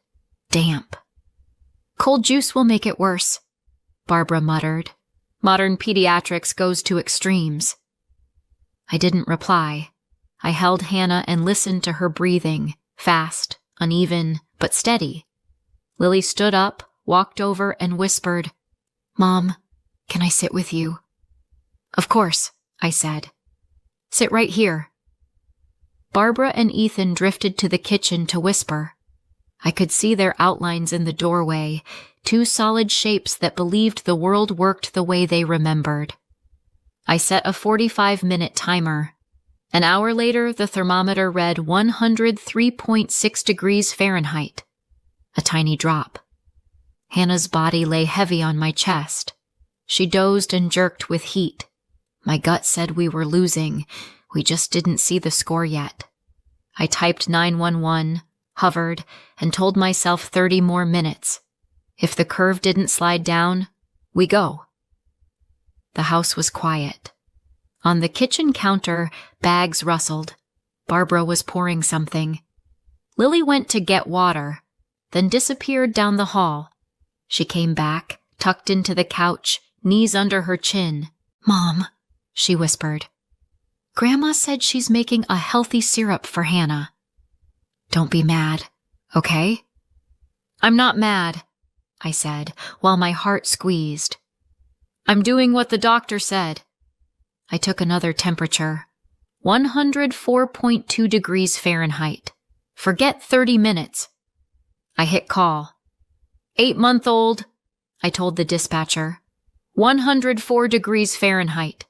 Damp. Cold juice will make it worse, Barbara muttered. Modern pediatrics goes to extremes. I didn't reply. I held Hannah and listened to her breathing, fast, uneven, but steady. Lily stood up, walked over, and whispered, Mom, can I sit with you? Of course, I said. Sit right here. Barbara and Ethan drifted to the kitchen to whisper. I could see their outlines in the doorway, 2 solid shapes that believed the world worked the way they remembered. I set a 45-minute timer. An hour later, the thermometer read 103.6 degrees Fahrenheit. A tiny drop. Hannah's body lay heavy on my chest. She dozed and jerked with heat. My gut said we were losing. We just didn't see the score yet. I typed 911, hovered, and told myself 30 more minutes. If the curve didn't slide down, we go. The house was quiet. On the kitchen counter, bags rustled. Barbara was pouring something. Lily went to get water, then disappeared down the hall. She came back, tucked into the couch, knees under her chin. Mom, she whispered. Grandma said she's making a healthy syrup for Hannah. Don't be mad, okay? I'm not mad, I said, while my heart squeezed. I'm doing what the doctor said. I took another temperature. 104.2 degrees Fahrenheit. Forget 30 minutes. I hit call. 8-month-old, I told the dispatcher. 104 degrees Fahrenheit.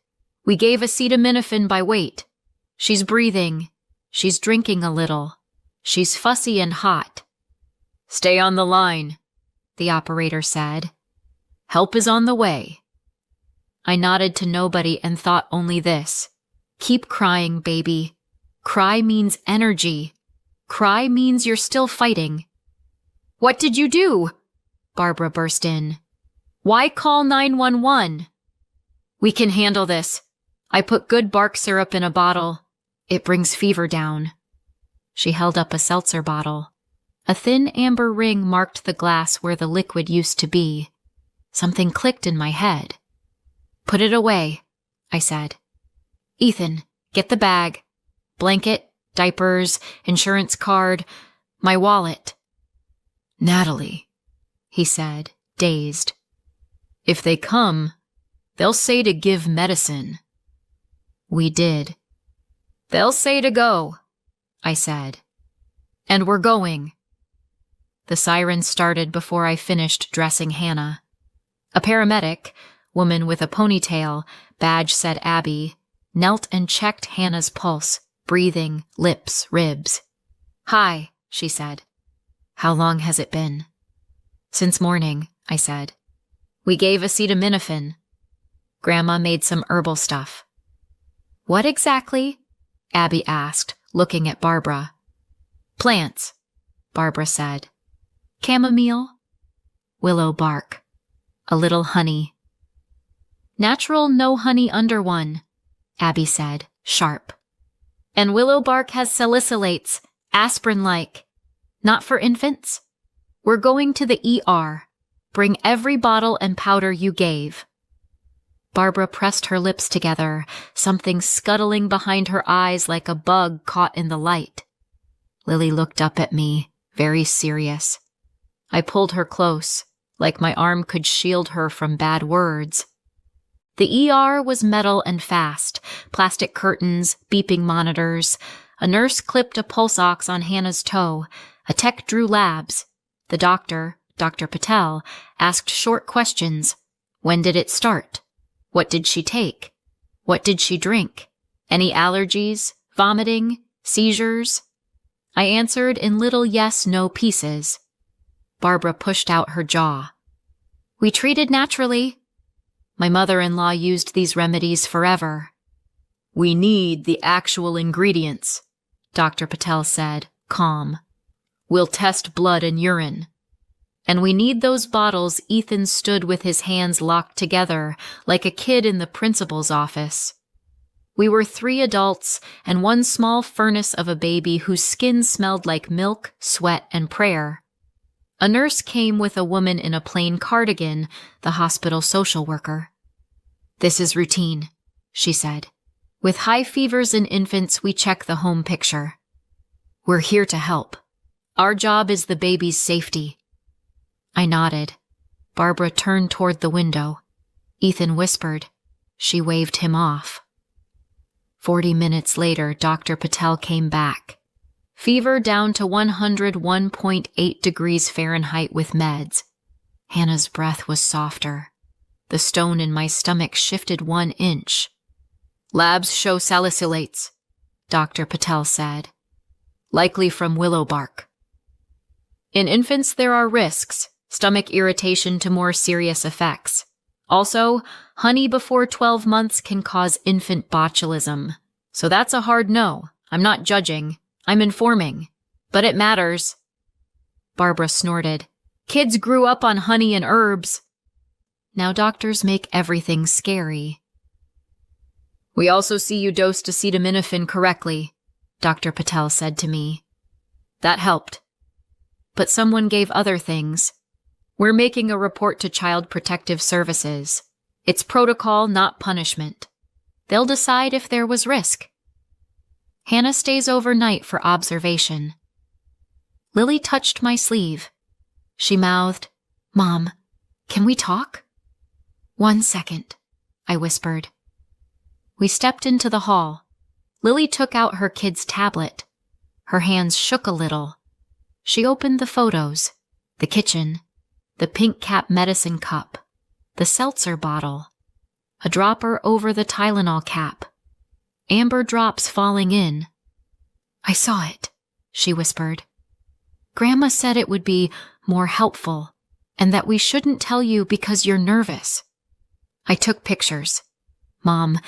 We gave acetaminophen by weight. She's breathing. She's drinking a little. She's fussy and hot. Stay on the line, the operator said. Help is on the way. I nodded to nobody and thought only this. Keep crying, baby. Cry means energy. Cry means you're still fighting. What did you do? Barbara burst in. Why call 911? We can handle this. I put good bark syrup in a bottle. It brings fever down. She held up a seltzer bottle. A thin amber ring marked the glass where the liquid used to be. Something clicked in my head. Put it away, I said. Ethan, get the bag. Blanket, diapers, insurance card, my wallet. Natalie, he said, dazed. If they come, they'll say to give medicine. We did. They'll say to go, I said. And we're going. The siren started before I finished dressing Hannah. A paramedic, woman with a ponytail, badge said Abby, knelt and checked Hannah's pulse, breathing, lips, ribs. Hi, she said. How long has it been? Since morning, I said. We gave acetaminophen. Grandma made some herbal stuff. What exactly? Abby asked, looking at Barbara. Plants, Barbara said. Chamomile, willow bark, a little honey. Natural no honey under one, Abby said, sharp. And willow bark has salicylates, aspirin-like. Not for infants? We're going to the ER. Bring every bottle and powder you gave. Barbara pressed her lips together, something scuttling behind her eyes like a bug caught in the light. Lily looked up at me, very serious. I pulled her close, like my arm could shield her from bad words. The ER was metal and fast, plastic curtains, beeping monitors. A nurse clipped a pulse ox on Hannah's toe. A tech drew labs. The doctor, Dr. Patel, asked short questions. When did it start? What did she take? What did she drink? Any allergies, vomiting, seizures? I answered in little yes-no pieces. Barbara pushed out her jaw. We treated naturally. My mother-in-law used these remedies forever. We need the actual ingredients, Dr. Patel said, calm. We'll test blood and urine. And we need those bottles. Ethan stood with his hands locked together, like a kid in the principal's office. We were 3 adults and one small furnace of a baby whose skin smelled like milk, sweat, and prayer. A nurse came with a woman in a plain cardigan, the hospital social worker. This is routine, she said. With high fevers in infants, we check the home picture. We're here to help. Our job is the baby's safety. I nodded. Barbara turned toward the window. Ethan whispered. She waved him off. 40 minutes later, Dr. Patel came back. Fever down to 101.8 degrees Fahrenheit with meds. Hannah's breath was softer. The stone in my stomach shifted 1 inch. Labs show salicylates, Dr. Patel said. Likely from willow bark. In infants, there are risks. Stomach irritation to more serious effects. Also, honey before 12 months can cause infant botulism. So that's a hard no. I'm not judging. I'm informing. But it matters. Barbara snorted. Kids grew up on honey and herbs. Now doctors make everything scary. We also see you dosed acetaminophen correctly, Dr. Patel said to me. That helped. But someone gave other things. We're making a report to Child Protective Services. It's protocol, not punishment. They'll decide if there was risk. Hannah stays overnight for observation. Lily touched my sleeve. She mouthed, Mom, can we talk? 1 second, I whispered. We stepped into the hall. Lily took out her kid's tablet. Her hands shook a little. She opened the photos, the kitchen, the pink cap medicine cup, the seltzer bottle. a dropper over the Tylenol cap. Amber drops falling in. "I saw it," she whispered. "Grandma said it would be more helpful, and that we shouldn't tell you because you're nervous. I took pictures. Mom,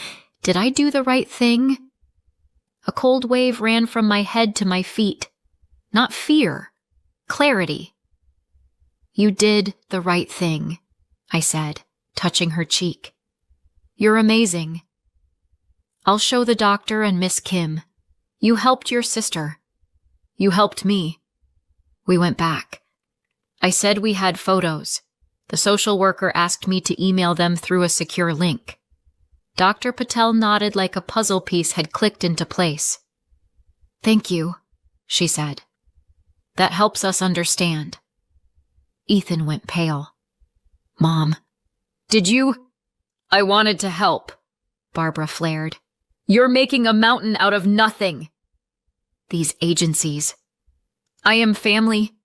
did I do the right thing?" A cold wave ran from my head to my feet. Not fear, clarity. "You did the right thing," I said, touching her cheek. "You're amazing. I'll show the doctor and Miss Kim. You helped your sister. You helped me." We went back. I said we had photos. The social worker asked me to email them through a secure link. Dr. Patel nodded like a puzzle piece had clicked into place. "Thank you," she said. "That helps us understand." Ethan went pale. "Mom, did you—" "I wanted to help," Barbara flared. "You're making a mountain out of nothing." "These agencies." "I am family.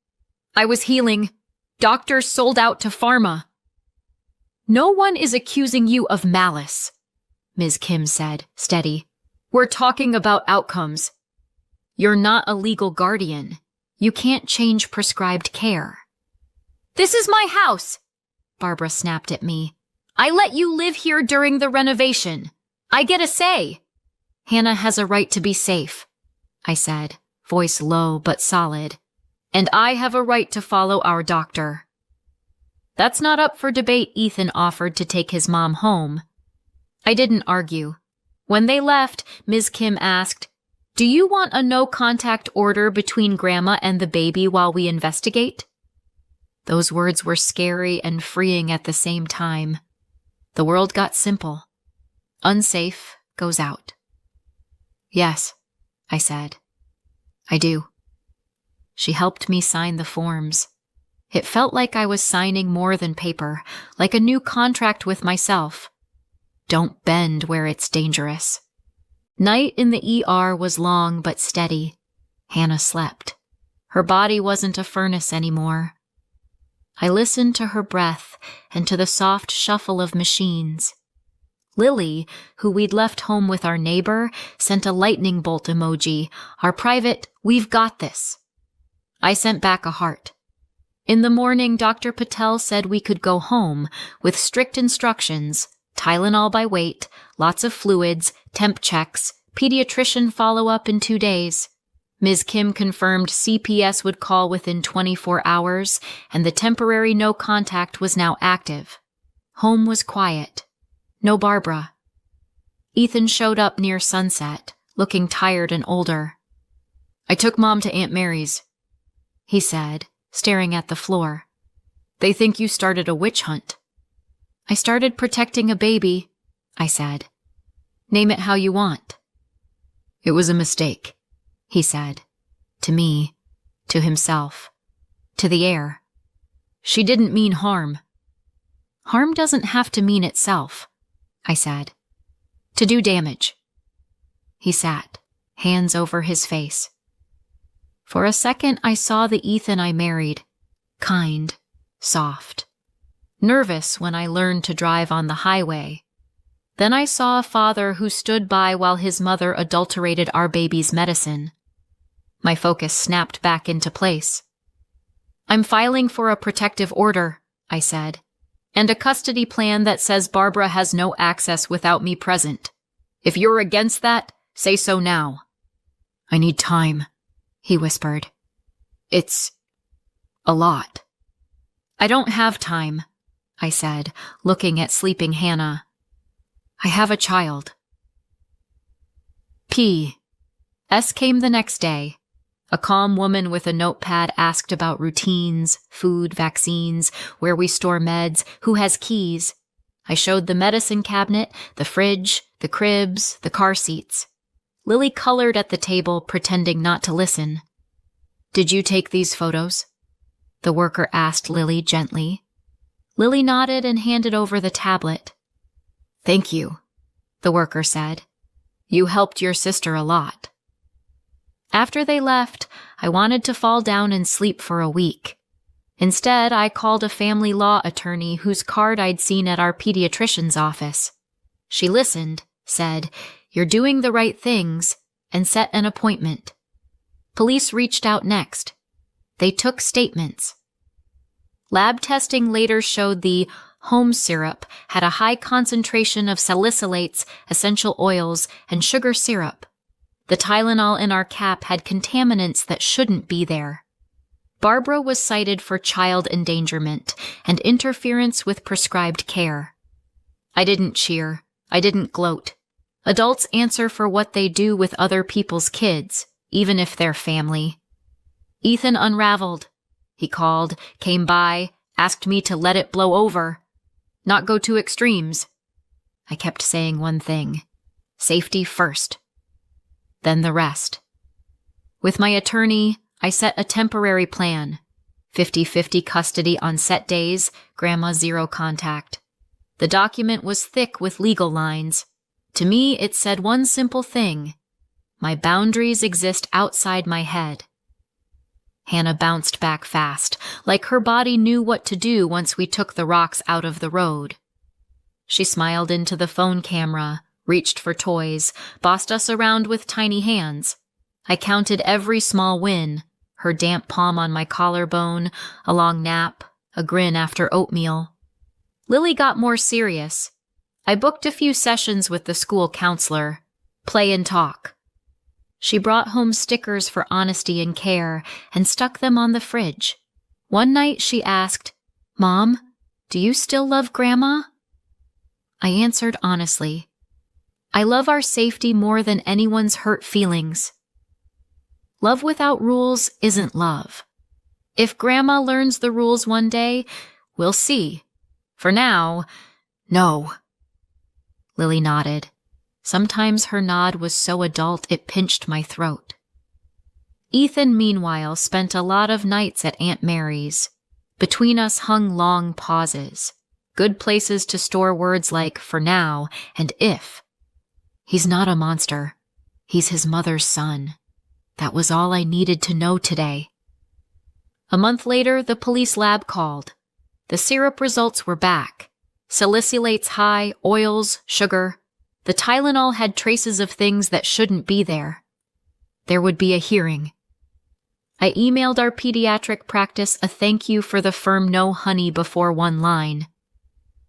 I was healing. Doctors sold out to pharma." "No one is accusing you of malice," Ms. Kim said, steady. "We're talking about outcomes. You're not a legal guardian. You can't change prescribed care." "This is my house," Barbara snapped at me. "I let you live here during the renovation. I get a say." "Hannah has a right to be safe," I said, voice low but solid. "And I have a right to follow our doctor." "That's not up for debate," Ethan offered to take his mom home. I didn't argue. When they left, Ms. Kim asked, "Do you want a no-contact order between Grandma and the baby while we investigate?" Those words were scary and freeing at the same time. The world got simple. Unsafe goes out. "Yes," I said. "I do." She helped me sign the forms. It felt like I was signing more than paper, like a new contract with myself. Don't bend where it's dangerous. Night in the ER was long but steady. Hannah slept. Her body wasn't a furnace anymore. I listened to her breath and to the soft shuffle of machines. Lily, who we'd left home with our neighbor, sent a lightning bolt emoji, our private "We've got this." I sent back a heart. In the morning, Dr. Patel said we could go home with strict instructions: Tylenol by weight, lots of fluids, temp checks, pediatrician follow-up in 2 days. Ms. Kim confirmed CPS would call within 24 hours, and the temporary no contact was now active. Home was quiet. No Barbara. Ethan showed up near sunset, looking tired and older. "I took Mom to Aunt Mary's," he said, staring at the floor. "They think you started a witch hunt." "I started protecting a baby," I said. "Name it how you want." "It was a mistake," he said. To me, to himself, to the air. "She didn't mean harm." "Harm doesn't have to mean itself," I said. "To do damage." He sat, hands over his face. For a second, I saw the Ethan I married. Kind, soft. Nervous when I learned to drive on the highway. Then I saw a father who stood by while his mother adulterated our baby's medicine. My focus snapped back into place. "I'm filing for a protective order," I said, "and a custody plan that says Barbara has no access without me present. If you're against that, say so now." "I need time," he whispered. "It's a lot." "I don't have time," I said, looking at sleeping Hannah. "I have a child." S came the next day. A calm woman with a notepad asked about routines, food, vaccines, where we store meds, who has keys. I showed the medicine cabinet, the fridge, the cribs, the car seats. Lily colored at the table, pretending not to listen. "Did you take these photos?" the worker asked Lily gently. Lily nodded and handed over the tablet. "Thank you," the worker said. "You helped your sister a lot." After they left, I wanted to fall down and sleep for a week. Instead, I called a family law attorney whose card I'd seen at our pediatrician's office. She listened, said, "You're doing the right things," and set an appointment. Police reached out next. They took statements. Lab testing later showed the home syrup had a high concentration of salicylates, essential oils, and sugar syrup. The Tylenol in our cap had contaminants that shouldn't be there. Barbara was cited for child endangerment and interference with prescribed care. I didn't cheer. I didn't gloat. Adults answer for what they do with other people's kids, even if they're family. Ethan unraveled. He called, came by, asked me to let it blow over, not go to extremes. I kept saying one thing: safety first. Then the rest. With my attorney, I set a temporary plan: 50-50 custody on set days, Grandma zero contact. The document was thick with legal lines. To me, it said one simple thing: my boundaries exist outside my head. Hannah bounced back fast, like her body knew what to do once we took the rocks out of the road. She smiled into the phone camera, reached for toys, bossed us around with tiny hands. I counted every small win: her damp palm on my collarbone, a long nap, a grin after oatmeal. Lily got more serious. I booked a few sessions with the school counselor. Play and talk. She brought home stickers for honesty and care and stuck them on the fridge. One night she asked, "Mom, do you still love Grandma?" I answered honestly, "I love our safety more than anyone's hurt feelings." Love without rules isn't love. If Grandma learns the rules one day, we'll see. For now, no. Lily nodded. Sometimes her nod was so adult it pinched my throat. Ethan, meanwhile, spent a lot of nights at Aunt Mary's. Between us hung long pauses, good places to store words like "for now" and "if." He's not a monster. He's his mother's son. That was all I needed to know today. A month later, the police lab called. The syrup results were back. Salicylates high, oils, sugar. The Tylenol had traces of things that shouldn't be there. There would be a hearing. I emailed our pediatric practice a thank you for the firm "no honey" before one line.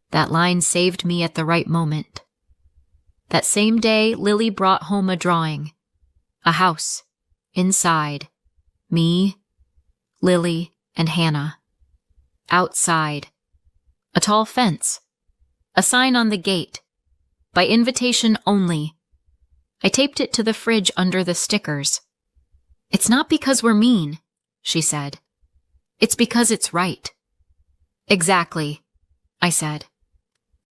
That line saved me at the right moment. That same day, Lily brought home a drawing. A house. Inside. Me, Lily, and Hannah. Outside. A tall fence. A sign on the gate. By invitation only. I taped it to the fridge under the stickers. "It's not because we're mean," she said. "It's because it's right." "Exactly," I said.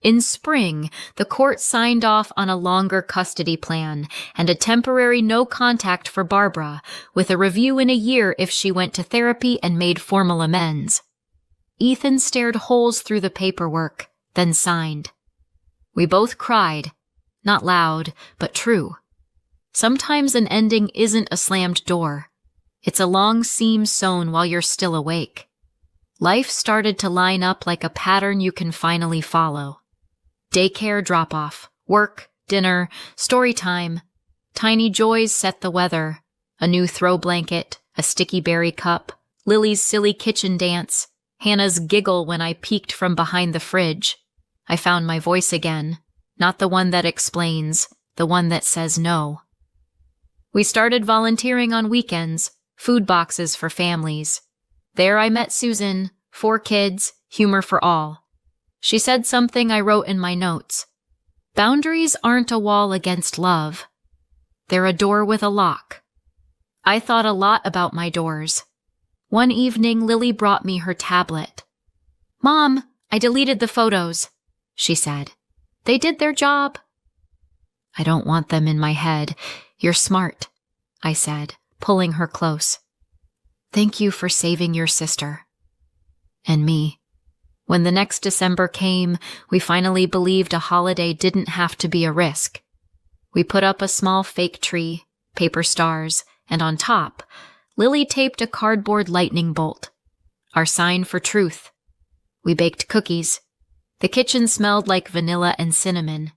In spring, the court signed off on a longer custody plan and a temporary no contact for Barbara, with a review in a year if she went to therapy and made formal amends. Ethan stared holes through the paperwork, then signed. We both cried, not loud, but true. Sometimes an ending isn't a slammed door. It's a long seam sewn while you're still awake. Life started to line up like a pattern you can finally follow. Daycare drop-off, work, dinner, story time. Tiny joys set the weather. A new throw blanket, a sticky berry cup, Lily's silly kitchen dance, Hannah's giggle when I peeked from behind the fridge. I found my voice again, not the one that explains, the one that says no. We started volunteering on weekends, food boxes for families. There I met Susan, 4 kids, humor for all. She said something I wrote in my notes. Boundaries aren't a wall against love. They're a door with a lock. I thought a lot about my doors. One evening, Lily brought me her tablet. "Mom, I deleted the photos," she said. "They did their job." "I don't want them in my head. You're smart," I said, pulling her close. "Thank you for saving your sister." And me. When the next December came, we finally believed a holiday didn't have to be a risk. We put up a small fake tree, paper stars, and on top, Lily taped a cardboard lightning bolt. Our sign for truth. We baked cookies. The kitchen smelled like vanilla and cinnamon.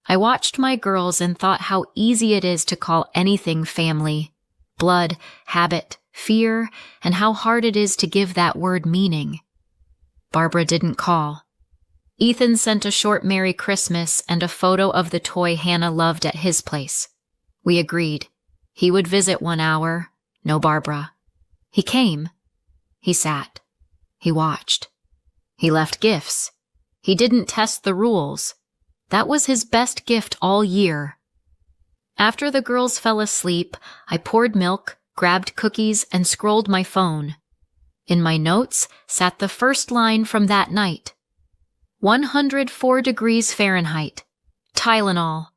I watched my girls and thought how easy it is to call anything family, blood, habit, fear, and how hard it is to give that word meaning. Barbara didn't call. Ethan sent a short Merry Christmas and a photo of the toy Hannah loved at his place. We agreed. He would visit 1 hour, no Barbara. He came. He sat. He watched. He left gifts. He didn't test the rules. That was his best gift all year. After the girls fell asleep, I poured milk, grabbed cookies, and scrolled my phone. In my notes sat the first line from that night. 104 degrees Fahrenheit. Tylenol.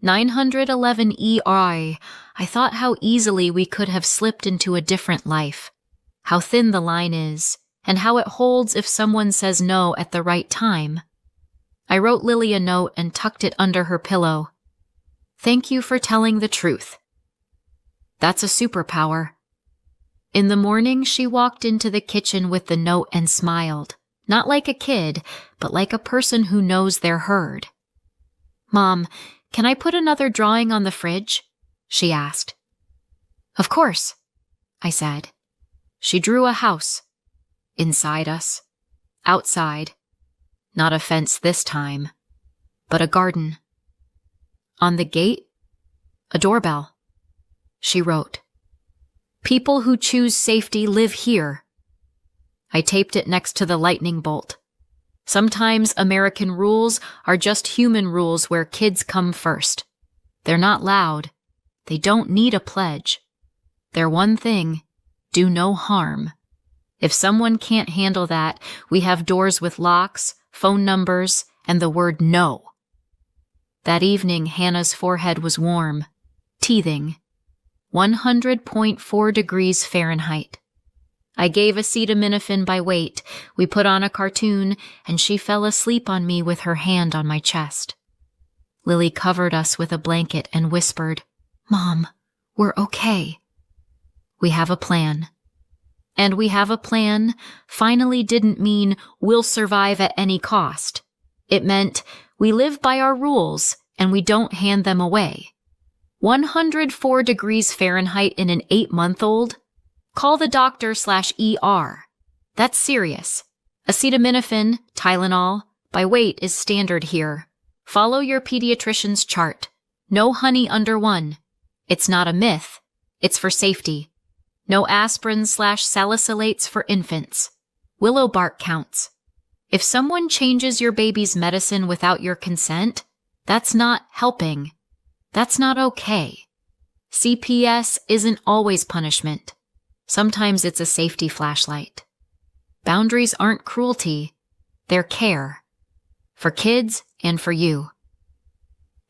911 EI. I thought how easily we could have slipped into a different life. How thin the line is, and how it holds if someone says no at the right time. I wrote Lily a note and tucked it under her pillow. Thank you for telling the truth. That's a superpower. In the morning, she walked into the kitchen with the note and smiled, not like a kid, but like a person who knows they're heard. Mom, can I put another drawing on the fridge? She asked. Of course, I said. She drew a house. Inside us. Outside. Not a fence this time, but a garden. On the gate, a doorbell. She wrote, People who choose safety live here. I taped it next to the lightning bolt. Sometimes American rules are just human rules where kids come first. They're not loud. They don't need a pledge. They're one thing, do no harm. If someone can't handle that, we have doors with locks, phone numbers, and the word no. That evening, Hannah's forehead was warm, teething. 100.4 degrees Fahrenheit. I gave acetaminophen by weight. We put on a cartoon, and she fell asleep on me with her hand on my chest. Lily covered us with a blanket and whispered, Mom, we're okay. We have a plan. And we have a plan finally didn't mean we'll survive at any cost. It meant we live by our rules and we don't hand them away. 104 degrees Fahrenheit in an 8-month-old? Call the doctor/ER. That's serious. Acetaminophen, Tylenol, by weight is standard here. Follow your pediatrician's chart. No honey under 1. It's not a myth. It's for safety. No aspirin/salicylates for infants. Willow bark counts. If someone changes your baby's medicine without your consent, that's not helping. That's not okay. CPS isn't always punishment. Sometimes it's a safety flashlight. Boundaries aren't cruelty. They're care. For kids and for you.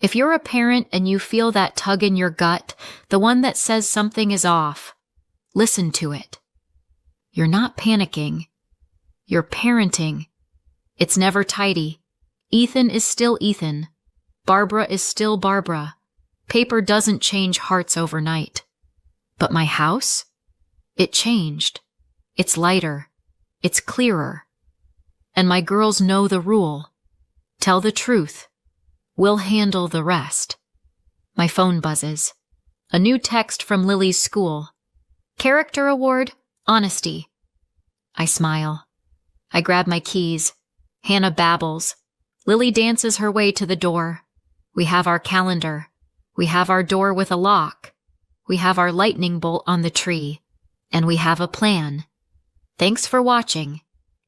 If you're a parent and you feel that tug in your gut, the one that says something is off, listen to it. You're not panicking. You're parenting. It's never tidy. Ethan is still Ethan. Barbara is still Barbara. Paper doesn't change hearts overnight. But my house? It changed. It's lighter. It's clearer. And my girls know the rule. Tell the truth. We'll handle the rest. My phone buzzes. A new text from Lily's school. Character award, honesty. I smile. I grab my keys. Hannah babbles. Lily dances her way to the door. We have our calendar. We have our door with a lock. We have our lightning bolt on the tree. And we have a plan. Thanks for watching.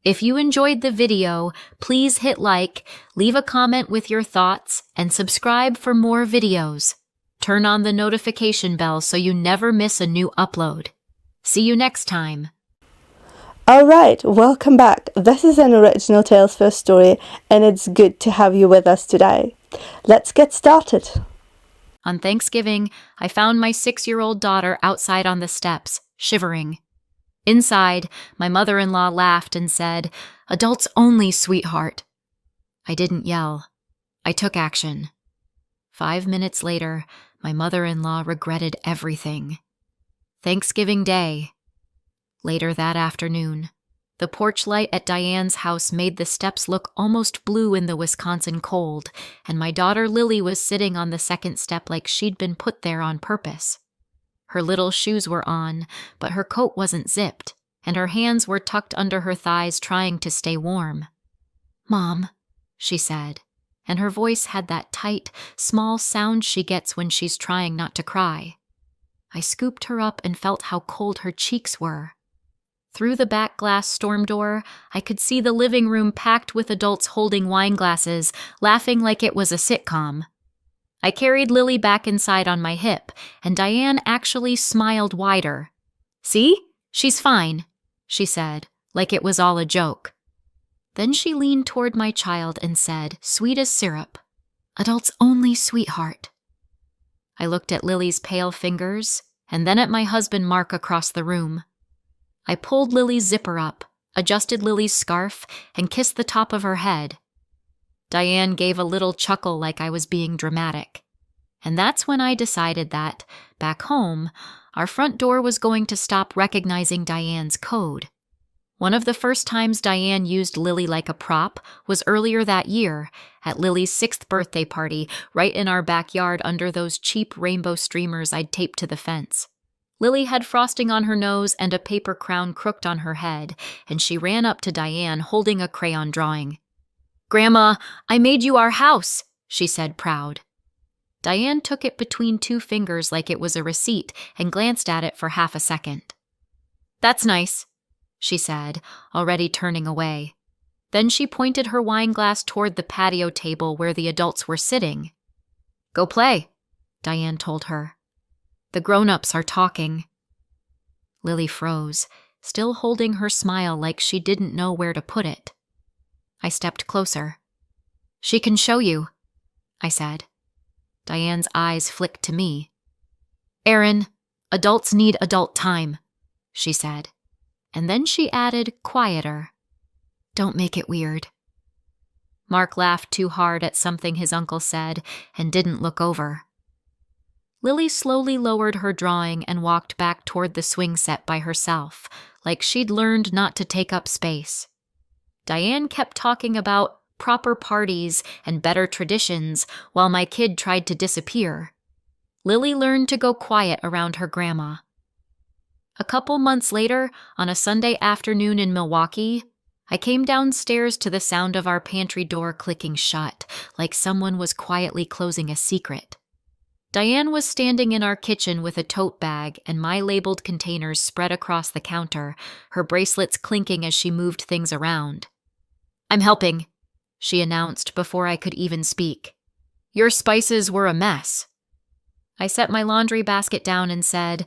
If you enjoyed the video, please hit like, leave a comment with your thoughts, and subscribe for more videos. Turn on the notification bell so you never miss a new upload. See you next time. Alright, welcome back. This is an original Tales First story, and it's good to have you with us today. Let's get started. On Thanksgiving, I found my 6-year-old daughter outside on the steps, shivering. Inside, my mother-in-law laughed and said, "Adults only, sweetheart." I didn't yell. I took action. 5 minutes later, my mother-in-law regretted everything. Thanksgiving Day. Later that afternoon, The porch light at Diane's house made the steps look almost blue in the Wisconsin cold, and my daughter Lily was sitting on the second step like she'd been put there on purpose. Her little shoes were on, but her coat wasn't zipped, and her hands were tucked under her thighs trying to stay warm. "Mom," she said, and her voice had that tight, small sound she gets when she's trying not to cry. I scooped her up and felt how cold her cheeks were. Through the back glass storm door, I could see the living room packed with adults holding wine glasses, laughing like it was a sitcom. I carried Lily back inside on my hip, and Diane actually smiled wider. "See? She's fine," she said, like it was all a joke. Then she leaned toward my child and said, sweet as syrup, "Adults only, sweetheart." I looked at Lily's pale fingers, and then at my husband Mark across the room. I pulled Lily's zipper up, adjusted Lily's scarf, and kissed the top of her head. Diane gave a little chuckle like I was being dramatic. And that's when I decided that, back home, our front door was going to stop recognizing Diane's code. One of the first times Diane used Lily like a prop was earlier that year, at Lily's 6th birthday party, right in our backyard under those cheap rainbow streamers I'd taped to the fence. Lily had frosting on her nose and a paper crown crooked on her head, and she ran up to Diane holding a crayon drawing. "Grandma, I made you our house," she said, proud. Diane took it between 2 fingers like it was a receipt and glanced at it for half a second. "That's nice," she said, already turning away. Then she pointed her wine glass toward the patio table where the adults were sitting. "Go play," Diane told her. "The grown-ups are talking." Lily froze, still holding her smile like she didn't know where to put it. I stepped closer. "She can show you," I said. Diane's eyes flicked to me. "Erin, adults need adult time," she said. And then she added, quieter, "Don't make it weird." Mark laughed too hard at something his uncle said and didn't look over. Lily slowly lowered her drawing and walked back toward the swing set by herself, like she'd learned not to take up space. Diane kept talking about proper parties and better traditions while my kid tried to disappear. Lily learned to go quiet around her grandma. A couple months later, on a Sunday afternoon in Milwaukee, I came downstairs to the sound of our pantry door clicking shut, like someone was quietly closing a secret. Diane was standing in our kitchen with a tote bag and my labeled containers spread across the counter, her bracelets clinking as she moved things around. "I'm helping," she announced before I could even speak. "Your spices were a mess." I set my laundry basket down and said,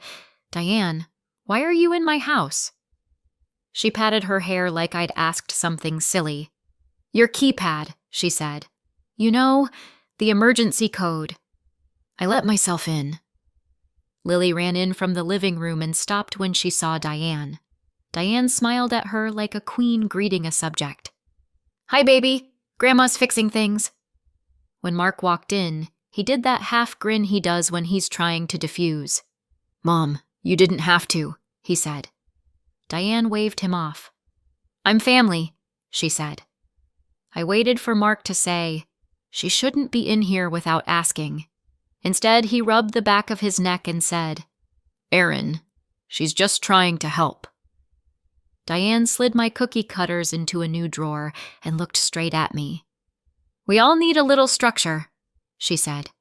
"Diane, why are you in my house?" She patted her hair like I'd asked something silly. "Your keypad," she said. "You know, the emergency code." I let myself in. Lily ran in from the living room and stopped when she saw Diane. Diane smiled at her like a queen greeting a subject. "Hi, baby. Grandma's fixing things." When Mark walked in, he did that half grin he does when he's trying to diffuse. "Mom, you didn't have to," he said. Diane waved him off. "I'm family," she said. I waited for Mark to say, "She shouldn't be in here without asking." Instead, he rubbed the back of his neck and said, "Erin, she's just trying to help." Diane slid my cookie cutters into a new drawer and looked straight at me. "We all need a little structure," she said.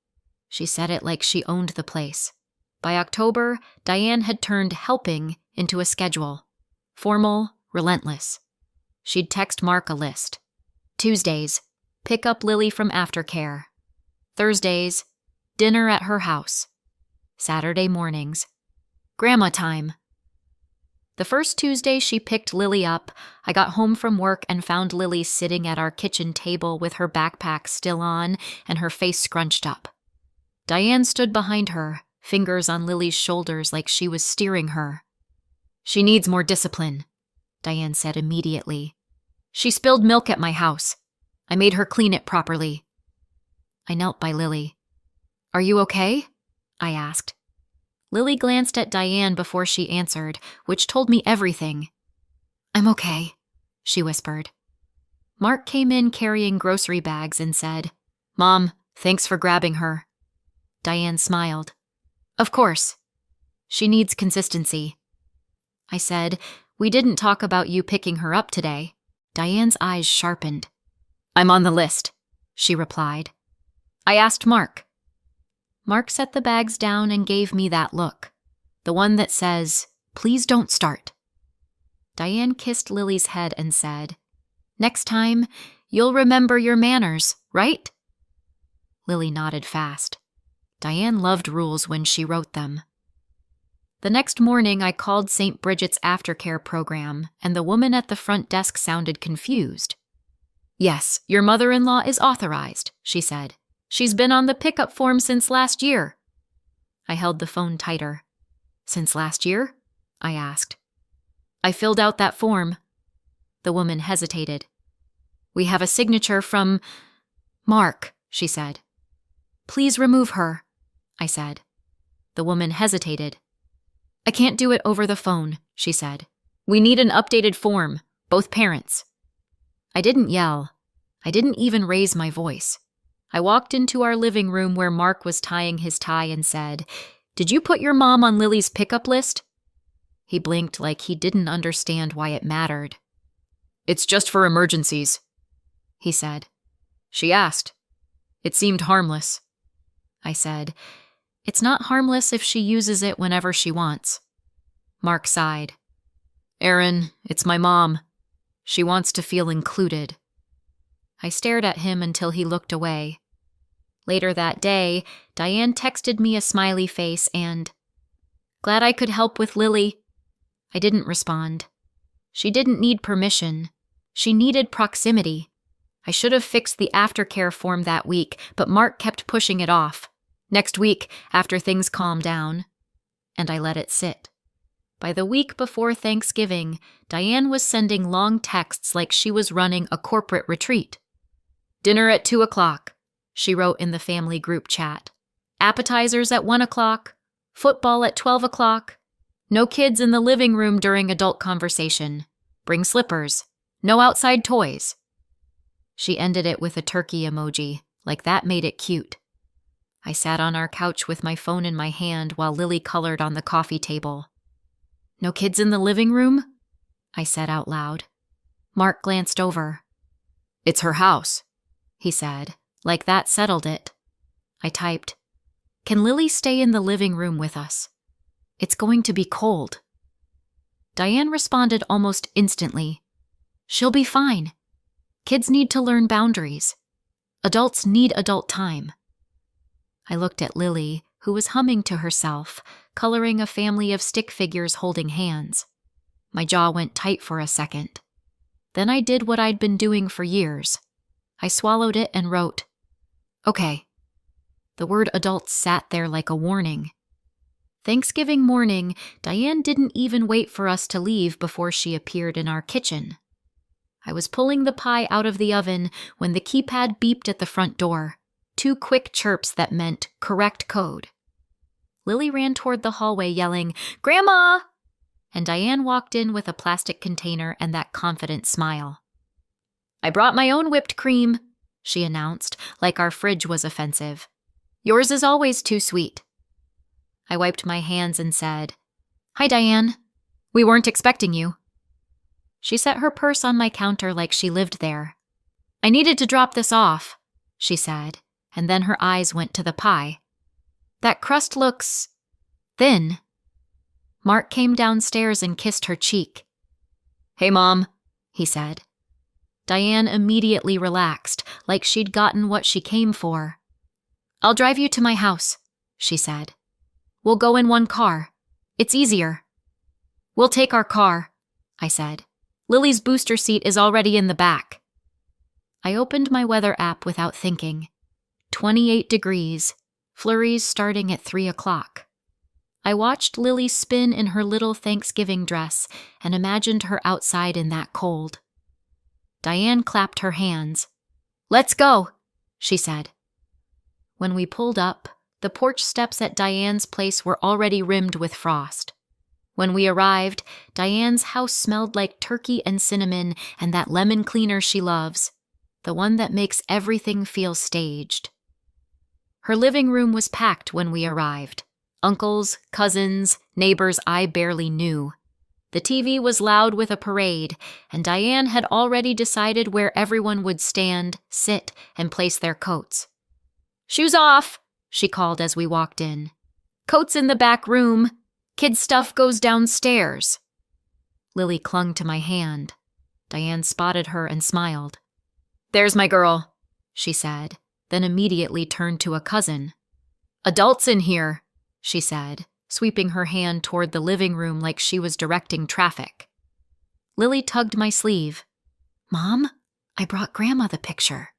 She said it like she owned the place. By October, Diane had turned helping into a schedule. Formal, relentless. She'd text Mark a list. Tuesdays, pick up Lily from aftercare. Thursdays, dinner at her house. Saturday mornings, grandma time. The first Tuesday she picked Lily up, I got home from work and found Lily sitting at our kitchen table with her backpack still on and her face scrunched up. Diane stood behind her, fingers on Lily's shoulders like she was steering her. "She needs more discipline," Diane said immediately. "She spilled milk at my house. I made her clean it properly." I knelt by Lily. "Are you okay?" I asked. Lily glanced at Diane before she answered, which told me everything. "I'm okay," she whispered. Mark came in carrying grocery bags and said, "Mom, thanks for grabbing her." Diane smiled. "Of course. She needs consistency." I said, "We didn't talk about you picking her up today." Diane's eyes sharpened. "I'm on the list," she replied. I asked Mark. Mark set the bags down and gave me that look, the one that says, "Please don't start." Diane kissed Lily's head and said, "Next time, you'll remember your manners, right?" Lily nodded fast. Diane loved rules when she wrote them. The next morning, I called St. Bridget's aftercare program, and the woman at the front desk sounded confused. "Yes, your mother-in-law is authorized," she said. "She's been on the pickup form since last year." I held the phone tighter. "Since last year?" I asked. "I filled out that form." The woman hesitated. "We have a signature from Mark," she said. "Please remove her," I said. The woman hesitated. "I can't do it over the phone," she said. "We need an updated form, both parents." I didn't yell. I didn't even raise my voice. I walked into our living room where Mark was tying his tie and said, "Did you put your mom on Lily's pickup list?" He blinked like he didn't understand why it mattered. "It's just for emergencies," he said. "She asked. It seemed harmless." I said, "It's not harmless if she uses it whenever she wants." Mark sighed. "Erin, it's my mom. She wants to feel included." I stared at him until he looked away. Later that day, Diane texted me a smiley face and, "Glad I could help with Lily." I didn't respond. She didn't need permission. She needed proximity. I should have fixed the aftercare form that week, but Mark kept pushing it off. Next week, after things calmed down. And I let it sit. By the week before Thanksgiving, Diane was sending long texts like she was running a corporate retreat. "Dinner at 2:00, she wrote in the family group chat. "Appetizers at 1:00, football at 12:00. No kids in the living room during adult conversation. Bring slippers. No outside toys." She ended it with a turkey emoji, like that made it cute. I sat on our couch with my phone in my hand while Lily colored on the coffee table. "No kids in the living room?" I said out loud. Mark glanced over. "It's her house," he said, like that settled it. I typed, "Can Lily stay in the living room with us? It's going to be cold." Diane responded almost instantly. "She'll be fine. Kids need to learn boundaries. Adults need adult time." I looked at Lily, who was humming to herself, coloring a family of stick figures holding hands. My jaw went tight for a second. Then I did what I'd been doing for years. I swallowed it and wrote, "Okay." The word adults sat there like a warning. Thanksgiving morning, Diane didn't even wait for us to leave before she appeared in our kitchen. I was pulling the pie out of the oven when the keypad beeped at the front door. 2 quick chirps that meant correct code. Lily ran toward the hallway yelling, "Grandma!" And Diane walked in with a plastic container and that confident smile. "I brought my own whipped cream," she announced, like our fridge was offensive. "Yours is always too sweet." I wiped my hands and said, "Hi, Diane. We weren't expecting you." She set her purse on my counter like she lived there. "I needed to drop this off," she said, and then her eyes went to the pie. "That crust looks thin." Mark came downstairs and kissed her cheek. "Hey, Mom," he said. Diane immediately relaxed, like she'd gotten what she came for. "I'll drive you to my house," she said. "We'll go in one car. It's easier." "We'll take our car," I said. "Lily's booster seat is already in the back." I opened my weather app without thinking. 28 degrees, flurries starting at 3:00. I watched Lily spin in her little Thanksgiving dress and imagined her outside in that cold. Diane clapped her hands. "Let's go," she said. When we pulled up, the porch steps at Diane's place were already rimmed with frost. When we arrived, Diane's house smelled like turkey and cinnamon and that lemon cleaner she loves, the one that makes everything feel staged. Her living room was packed when we arrived. Uncles, cousins, neighbors I barely knew. The TV was loud with a parade, and Diane had already decided where everyone would stand, sit, and place their coats. "Shoes off," she called as we walked in. "Coats in the back room. Kid stuff goes downstairs." Lily clung to my hand. Diane spotted her and smiled. "There's my girl," she said, then immediately turned to a cousin. "Adults in here," she said, sweeping her hand toward the living room like she was directing traffic. Lily tugged my sleeve. "Mom, I brought Grandma the picture,"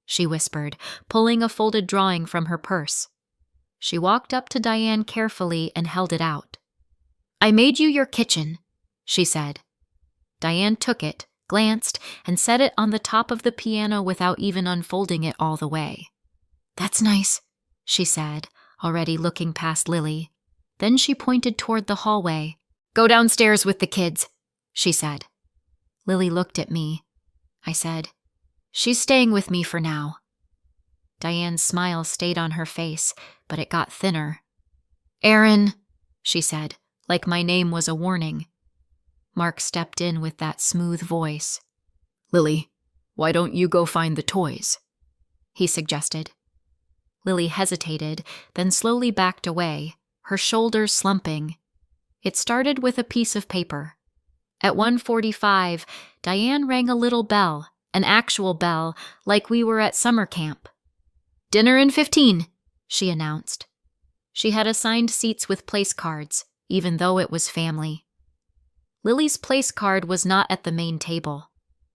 she whispered, pulling a folded drawing from her purse. She walked up to Diane carefully and held it out. "I made you your kitchen," she said. Diane took it, glanced, and set it on the top of the piano without even unfolding it all the way. "That's nice," she said, already looking past Lily. Then she pointed toward the hallway. "Go downstairs with the kids," she said. Lily looked at me. I said, "She's staying with me for now." Diane's smile stayed on her face, but it got thinner. "Erin," she said, like my name was a warning. Mark stepped in with that smooth voice. "Lily, why don't you go find the toys?" he suggested. Lily hesitated, then slowly backed away, her shoulders slumping. It started with a piece of paper. At 1:45, Diane rang a little bell, an actual bell, like we were at summer camp. "Dinner in 15, she announced. She had assigned seats with place cards, even though it was family. Lily's place card was not at the main table.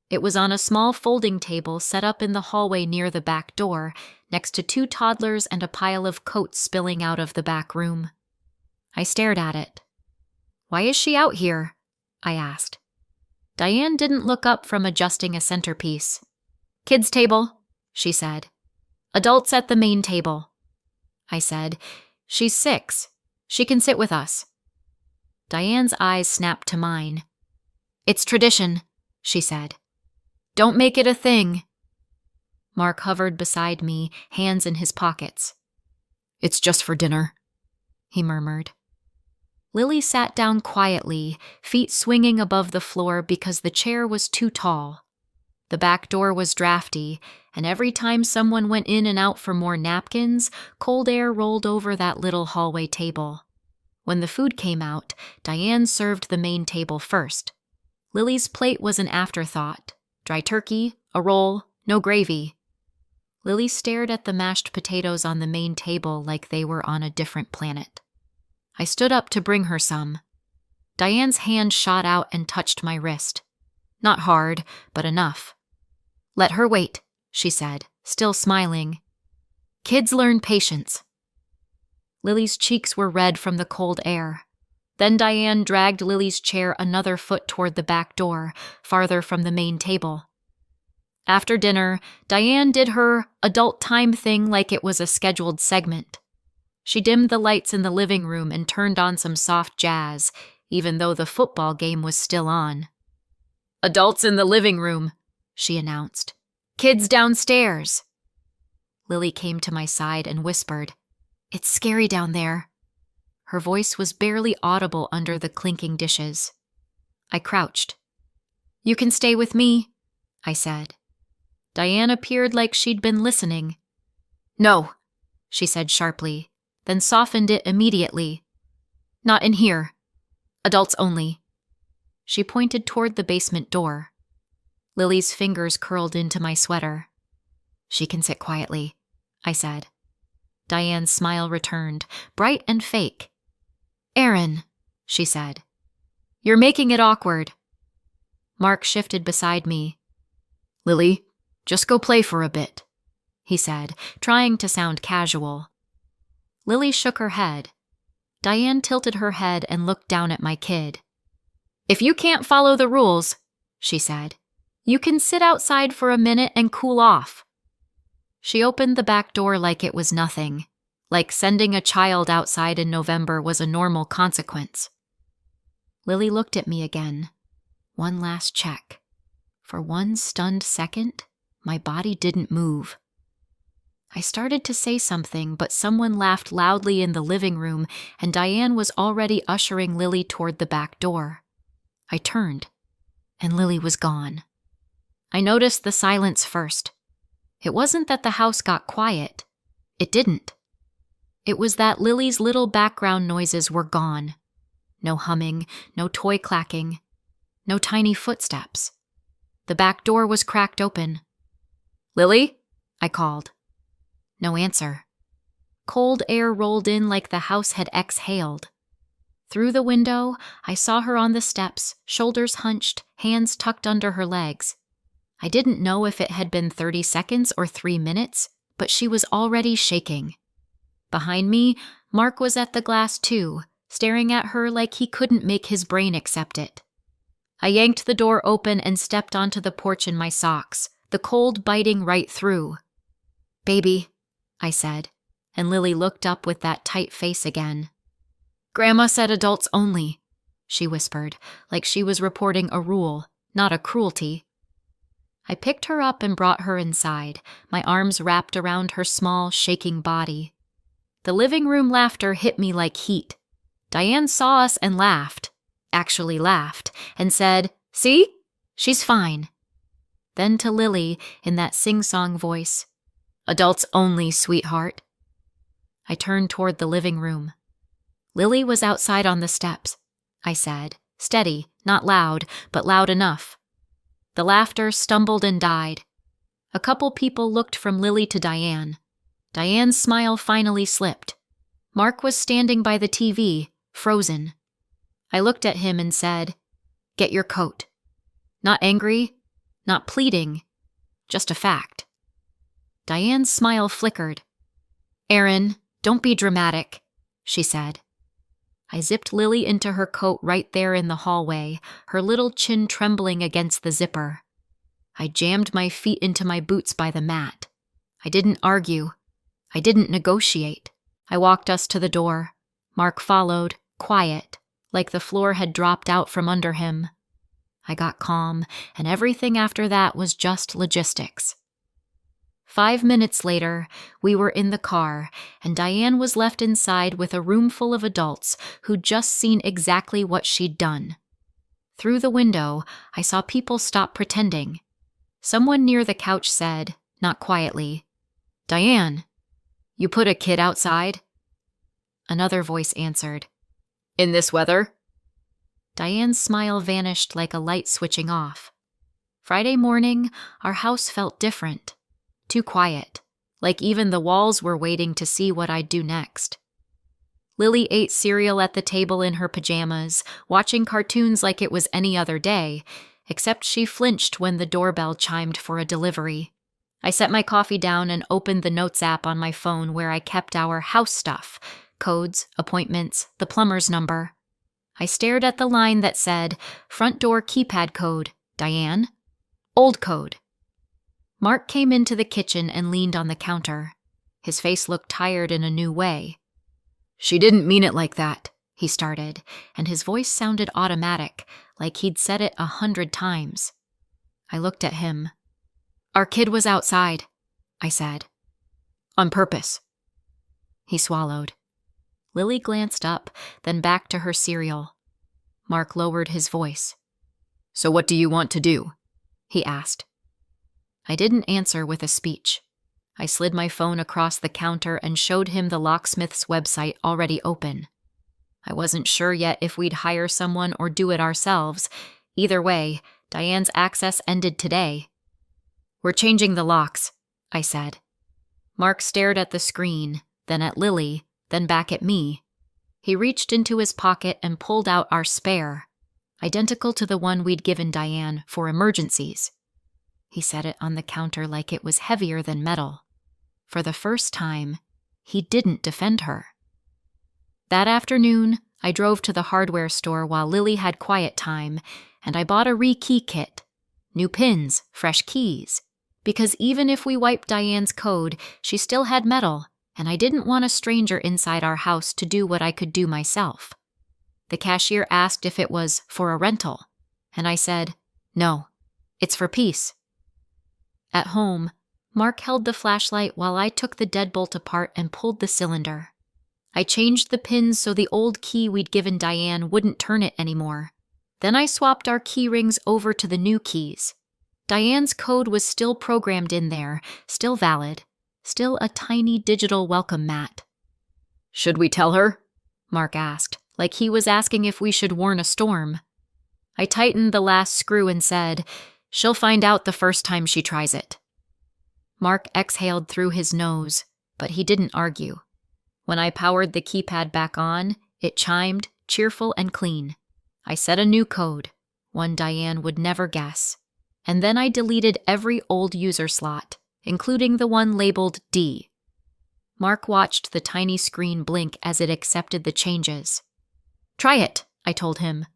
It was on a small folding table set up in the hallway near the back door, next to 2 toddlers and a pile of coats spilling out of the back room. I stared at it. "Why is she out here?" I asked. Diane didn't look up from adjusting a centerpiece. "Kids' table," she said. "Adults at the main table." I said, "She's 6. She can sit with us." Diane's eyes snapped to mine. "It's tradition," she said. "Don't make it a thing." Mark hovered beside me, hands in his pockets. "It's just for dinner," he murmured. Lily sat down quietly, feet swinging above the floor because the chair was too tall. The back door was drafty, and every time someone went in and out for more napkins, cold air rolled over that little hallway table. When the food came out, Diane served the main table first. Lily's plate was an afterthought. Dry turkey, a roll, no gravy. Lily stared at the mashed potatoes on the main table like they were on a different planet. I stood up to bring her some. Diane's hand shot out and touched my wrist. Not hard, but enough. "Let her wait," she said, still smiling. "Kids learn patience." Lily's cheeks were red from the cold air. Then Diane dragged Lily's chair another foot toward the back door, farther from the main table. After dinner, Diane did her adult time thing like it was a scheduled segment. She dimmed the lights in the living room and turned on some soft jazz, even though the football game was still on. "Adults in the living room," she announced. "Kids downstairs." Lily came to my side and whispered, "It's scary down there." Her voice was barely audible under the clinking dishes. I crouched. "You can stay with me," I said. Diane appeared like she'd been listening. "No," she said sharply, then softened it immediately. "Not in here. Adults only." She pointed toward the basement door. Lily's fingers curled into my sweater. "She can sit quietly," I said. Diane's smile returned, bright and fake. "Erin," she said. "You're making it awkward." Mark shifted beside me. "Lily, just go play for a bit," he said, trying to sound casual. Lily shook her head. Diane tilted her head and looked down at my kid. "If you can't follow the rules," she said, "you can sit outside for a minute and cool off." She opened the back door like it was nothing, like sending a child outside in November was a normal consequence. Lily looked at me again. One last check. For one stunned second, my body didn't move. I started to say something, but someone laughed loudly in the living room, and Diane was already ushering Lily toward the back door. I turned, and Lily was gone. I noticed the silence first. It wasn't that the house got quiet. It didn't. It was that Lily's little background noises were gone. No humming, no toy clacking, no tiny footsteps. The back door was cracked open. "Lily?" I called. No answer. Cold air rolled in like the house had exhaled. Through the window, I saw her on the steps, shoulders hunched, hands tucked under her legs. I didn't know if it had been 30 seconds or 3 minutes, but she was already shaking. Behind me, Mark was at the glass too, staring at her like he couldn't make his brain accept it. I yanked the door open and stepped onto the porch in my socks, the cold biting right through. "Baby," I said, and Lily looked up with that tight face again. "Grandma said adults only," she whispered, like she was reporting a rule, not a cruelty. I picked her up and brought her inside, my arms wrapped around her small, shaking body. The living room laughter hit me like heat. Diane saw us and laughed, actually laughed, and said, "See? She's fine." Then to Lily, in that sing-song voice, "Adults only, sweetheart." I turned toward the living room. Lily was outside on the steps, I said, steady, not loud, but loud enough. The laughter stumbled and died. A couple people looked from Lily to Diane. Diane's smile finally slipped. Mark was standing by the TV, frozen. I looked at him and said, "Get your coat." Not angry, not pleading, just a fact. Diane's smile flickered. "Erin, don't be dramatic," she said. I zipped Lily into her coat right there in the hallway, her little chin trembling against the zipper. I jammed my feet into my boots by the mat. I didn't argue. I didn't negotiate. I walked us to the door. Mark followed, quiet, like the floor had dropped out from under him. I got calm, and everything after that was just logistics. 5 minutes later, we were in the car, and Diane was left inside with a room full of adults who'd just seen exactly what she'd done. Through the window, I saw people stop pretending. Someone near the couch said, not quietly, "Diane, you put a kid outside?" Another voice answered, "In this weather?" Diane's smile vanished like a light switching off. Friday morning, our house felt different. Too quiet, like even the walls were waiting to see what I'd do next. Lily ate cereal at the table in her pajamas, watching cartoons like it was any other day, except she flinched when the doorbell chimed for a delivery. I set my coffee down and opened the Notes app on my phone where I kept our house stuff, codes, appointments, the plumber's number. I stared at the line that said, "Front door keypad code, Diane." Old code. Mark came into the kitchen and leaned on the counter. His face looked tired in a new way. "She didn't mean it like that," he started, and his voice sounded automatic, like he'd said it 100 times. I looked at him. "Our kid was outside," I said. "On purpose." He swallowed. Lily glanced up, then back to her cereal. Mark lowered his voice. "So what do you want to do?" he asked. I didn't answer with a speech. I slid my phone across the counter and showed him the locksmith's website already open. I wasn't sure yet if we'd hire someone or do it ourselves. Either way, Diane's access ended today. "We're changing the locks," I said. Mark stared at the screen, then at Lily, then back at me. He reached into his pocket and pulled out our spare, identical to the one we'd given Diane for emergencies. He set it on the counter like it was heavier than metal. For the first time, he didn't defend her. That afternoon, I drove to the hardware store while Lily had quiet time, and I bought a re-key kit. New pins, fresh keys. Because even if we wiped Diane's code, she still had metal, and I didn't want a stranger inside our house to do what I could do myself. The cashier asked if it was for a rental, and I said, "No, it's for peace." At home, Mark held the flashlight while I took the deadbolt apart and pulled the cylinder. I changed the pins so the old key we'd given Diane wouldn't turn it anymore. Then I swapped our key rings over to the new keys. Diane's code was still programmed in there, still valid, still a tiny digital welcome mat. "Should we tell her?" Mark asked, like he was asking if we should warn a storm. I tightened the last screw and said, "She'll find out the first time she tries it." Mark exhaled through his nose, but he didn't argue. When I powered the keypad back on, it chimed, cheerful and clean. I set a new code, one Diane would never guess, and then I deleted every old user slot, including the one labeled D. Mark watched the tiny screen blink as it accepted the changes. "Try it," I told him.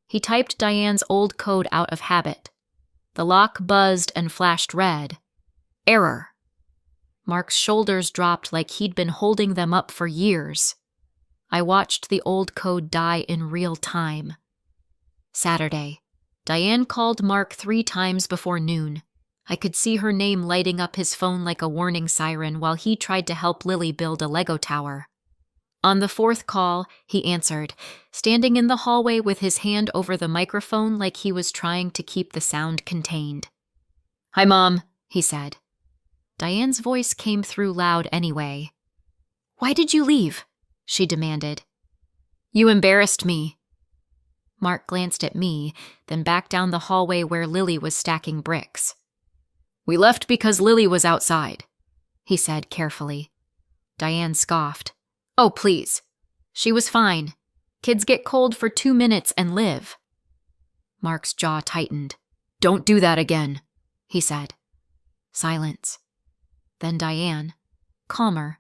He typed Diane's old code out of habit. The lock buzzed and flashed red. "Error." Mark's shoulders dropped like he'd been holding them up for years. I watched the old code die in real time. Saturday. Diane called Mark 3 times before noon. I could see her name lighting up his phone like a warning siren while he tried to help Lily build a Lego tower. On the 4th call, he answered, standing in the hallway with his hand over the microphone like he was trying to keep the sound contained. "Hi, Mom," he said. Diane's voice came through loud anyway. "Why did you leave?" she demanded. "You embarrassed me." Mark glanced at me, then back down the hallway where Lily was stacking bricks. "We left because Lily was outside," he said carefully. Diane scoffed. "Oh, please. She was fine. Kids get cold for 2 minutes and live." Mark's jaw tightened. "Don't do that again," he said. Silence. Then Diane, calmer.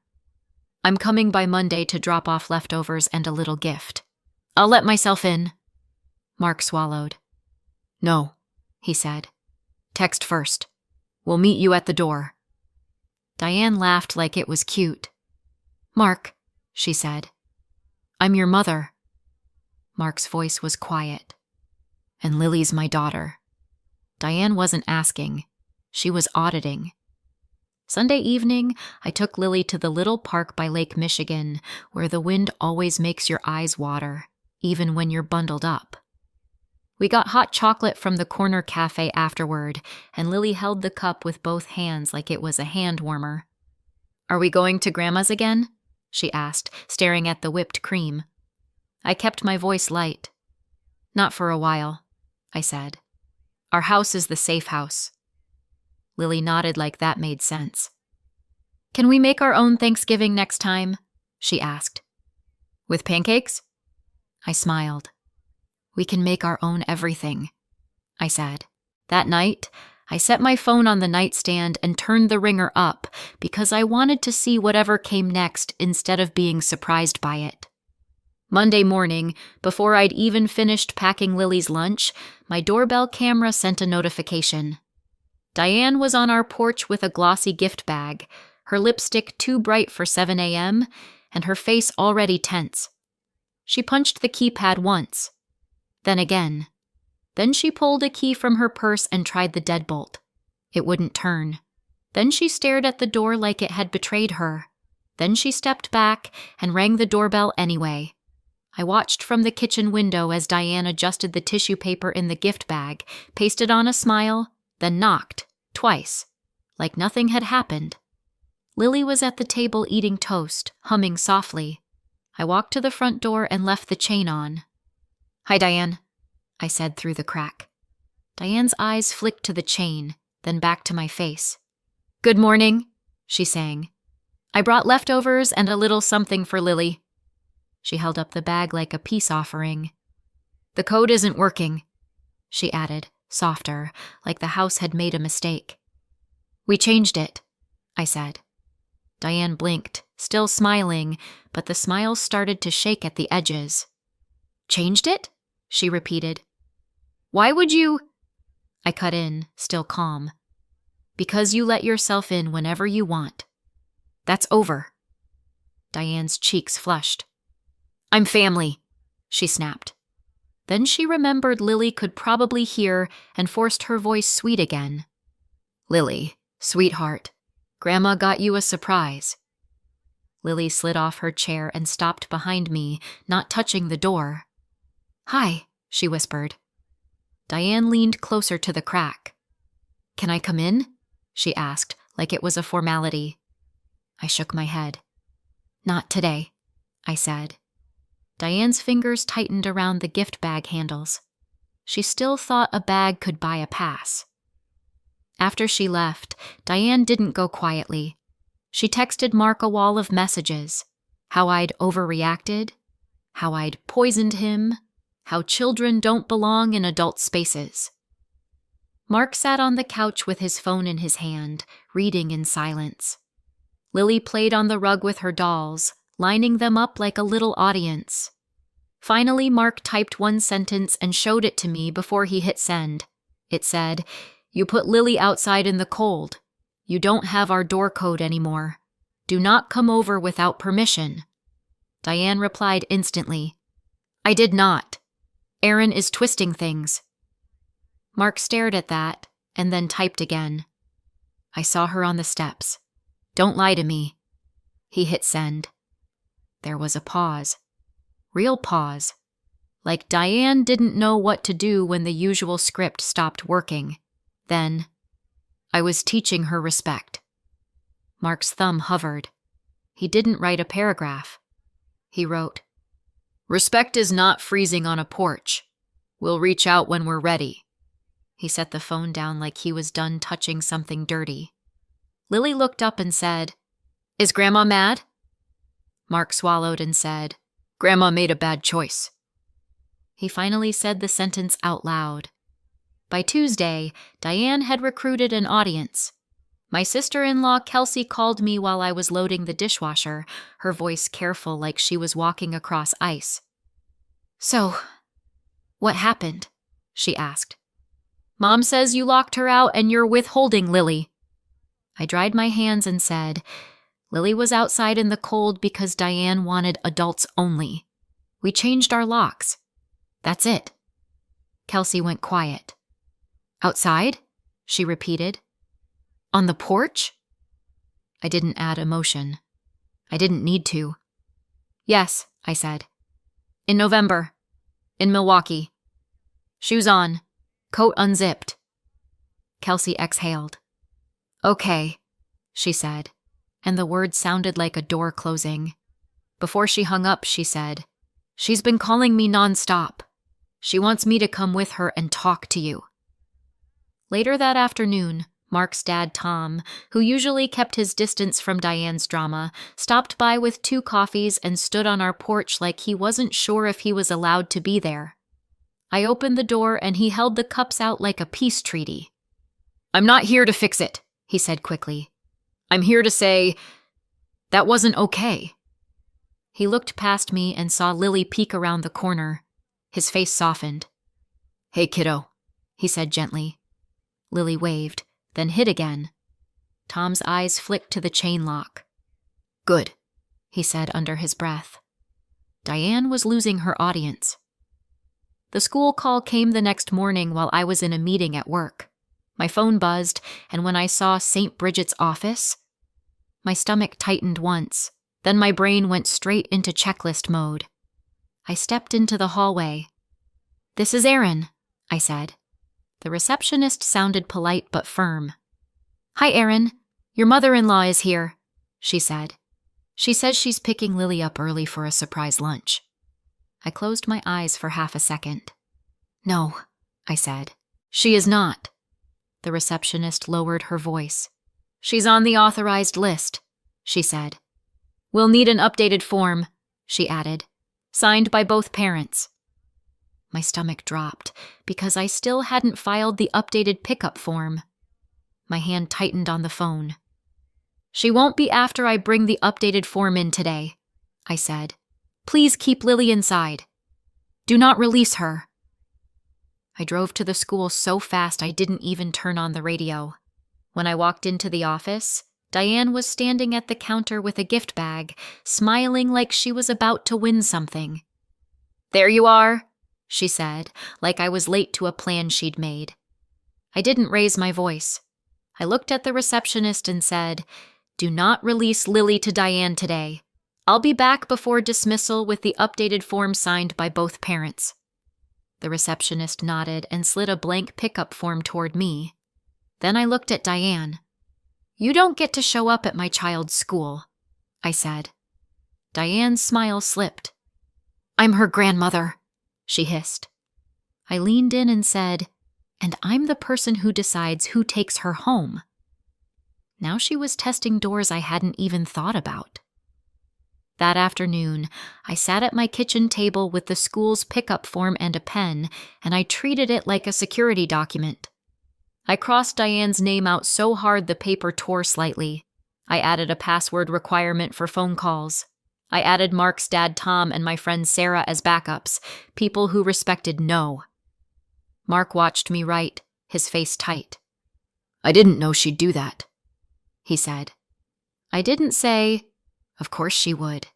"I'm coming by Monday to drop off leftovers and a little gift. I'll let myself in." Mark swallowed. "No," he said. "Text first. We'll meet you at the door." Diane laughed like it was cute. "Mark," she said, "I'm your mother." Mark's voice was quiet. "And Lily's my daughter." Diane wasn't asking. She was auditing. Sunday evening, I took Lily to the little park by Lake Michigan, where the wind always makes your eyes water, even when you're bundled up. We got hot chocolate from the corner cafe afterward, and Lily held the cup with both hands like it was a hand warmer. "Are we going to Grandma's again?" she asked, staring at the whipped cream. I kept my voice light. "Not for a while," I said. "Our house is the safe house." Lily nodded like that made sense. "Can we make our own Thanksgiving next time?" she asked. "With pancakes?" I smiled. "We can make our own everything," I said. That night, I set my phone on the nightstand and turned the ringer up because I wanted to see whatever came next instead of being surprised by it. Monday morning, before I'd even finished packing Lily's lunch, my doorbell camera sent a notification. Diane was on our porch with a glossy gift bag, her lipstick too bright for 7 a.m., and her face already tense. She punched the keypad once. Then again. Then she pulled a key from her purse and tried the deadbolt. It wouldn't turn. Then she stared at the door like it had betrayed her. Then she stepped back and rang the doorbell anyway. I watched from the kitchen window as Diane adjusted the tissue paper in the gift bag, pasted on a smile, then knocked, twice, like nothing had happened. Lily was at the table eating toast, humming softly. I walked to the front door and left the chain on. "Hi, Diane," I said through the crack. Diane's eyes flicked to the chain, then back to my face. "Good morning," she sang. "I brought leftovers and a little something for Lily." She held up the bag like a peace offering. "The code isn't working," she added, softer, like the house had made a mistake. "We changed it," I said. Diane blinked, still smiling, but the smile started to shake at the edges. "Changed it?" she repeated. "Why would you—" I cut in, still calm. "Because you let yourself in whenever you want. That's over." Diane's cheeks flushed. "I'm family," she snapped. Then she remembered Lily could probably hear and forced her voice sweet again. Lily, sweetheart, Grandma got you a surprise. Lily slid off her chair and stopped behind me, not touching the door. Hi, she whispered. Diane leaned closer to the crack. Can I come in? She asked, like it was a formality. I shook my head. Not today, I said. Diane's fingers tightened around the gift bag handles. She still thought a bag could buy a pass. After she left, Diane didn't go quietly. She texted Mark a wall of messages. How I'd overreacted, how I'd poisoned him, how children don't belong in adult spaces. Mark sat on the couch with his phone in his hand, reading in silence. Lily played on the rug with her dolls, lining them up like a little audience. Finally, Mark typed one sentence and showed it to me before he hit send. It said, "You put Lily outside in the cold. You don't have our door code anymore. Do not come over without permission." Diane replied instantly, "I did not. Erin is twisting things." Mark stared at that and then typed again. "I saw her on the steps. Don't lie to me." He hit send. There was a pause. Real pause. Like Diane didn't know what to do when the usual script stopped working. Then, "I was teaching her respect." Mark's thumb hovered. He didn't write a paragraph. He wrote, "Respect is not freezing on a porch. We'll reach out when we're ready." He set the phone down like he was done touching something dirty. Lily looked up and said, "Is Grandma mad?" Mark swallowed and said, "Grandma made a bad choice." He finally said the sentence out loud. By Tuesday, Diane had recruited an audience. My sister-in-law Kelsey called me while I was loading the dishwasher, her voice careful like she was walking across ice. "So, what happened?" she asked. "Mom says you locked her out and you're withholding Lily." I dried my hands and said, "Lily was outside in the cold because Diane wanted adults only. We changed our locks. That's it." Kelsey went quiet. "Outside?" she repeated. "On the porch?" I didn't add emotion. I didn't need to. "Yes," I said. "In November. In Milwaukee. Shoes on. Coat unzipped." Kelsey exhaled. "Okay," she said, and the words sounded like a door closing. Before she hung up, she said, "She's been calling me nonstop. She wants me to come with her and talk to you." Later that afternoon, Mark's dad, Tom, who usually kept his distance from Diane's drama, stopped by with 2 coffees and stood on our porch like he wasn't sure if he was allowed to be there. I opened the door and he held the cups out like a peace treaty. "I'm not here to fix it," he said quickly. "I'm here to say, that wasn't okay." He looked past me and saw Lily peek around the corner. His face softened. "Hey, kiddo," he said gently. Lily waved, then hid again. Tom's eyes flicked to the chain lock. "Good," he said under his breath. Diane was losing her audience. The school call came the next morning while I was in a meeting at work. My phone buzzed, and when I saw St. Bridget's office, my stomach tightened once, then my brain went straight into checklist mode. I stepped into the hallway. "This is Erin," I said. The receptionist sounded polite but firm. "Hi, Erin. Your mother-in-law is here," she said. "She says she's picking Lily up early for a surprise lunch." I closed my eyes for half a second. "No," I said. "She is not." The receptionist lowered her voice. "She's on the authorized list," she said. "We'll need an updated form," she added, "signed by both parents." My stomach dropped because I still hadn't filed the updated pickup form. My hand tightened on the phone. "She won't be after I bring the updated form in today," I said. "Please keep Lily inside. Do not release her." I drove to the school so fast I didn't even turn on the radio. When I walked into the office, Diane was standing at the counter with a gift bag, smiling like she was about to win something. "There you are," she said, like I was late to a plan she'd made. I didn't raise my voice. I looked at the receptionist and said, "Do not release Lily to Diane today. I'll be back before dismissal with the updated form signed by both parents." The receptionist nodded and slid a blank pickup form toward me. Then I looked at Diane. "You don't get to show up at my child's school," I said. Diane's smile slipped. "I'm her grandmother," she hissed. I leaned in and said, "And I'm the person who decides who takes her home." Now she was testing doors I hadn't even thought about. That afternoon, I sat at my kitchen table with the school's pickup form and a pen, and I treated it like a security document. I crossed Diane's name out so hard the paper tore slightly. I added a password requirement for phone calls. I added Mark's dad Tom and my friend Sarah as backups, people who respected no. Mark watched me write, his face tight. "I didn't know she'd do that," he said. I didn't say, "Of course she would."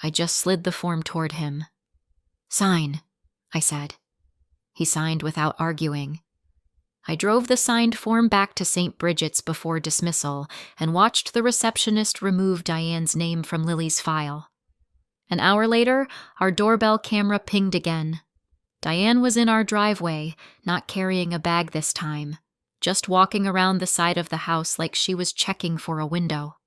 I just slid the form toward him. "Sign," I said. He signed without arguing. I drove the signed form back to St. Bridget's before dismissal and watched the receptionist remove Diane's name from Lily's file. An hour later, our doorbell camera pinged again. Diane was in our driveway, not carrying a bag this time, just walking around the side of the house like she was checking for a window.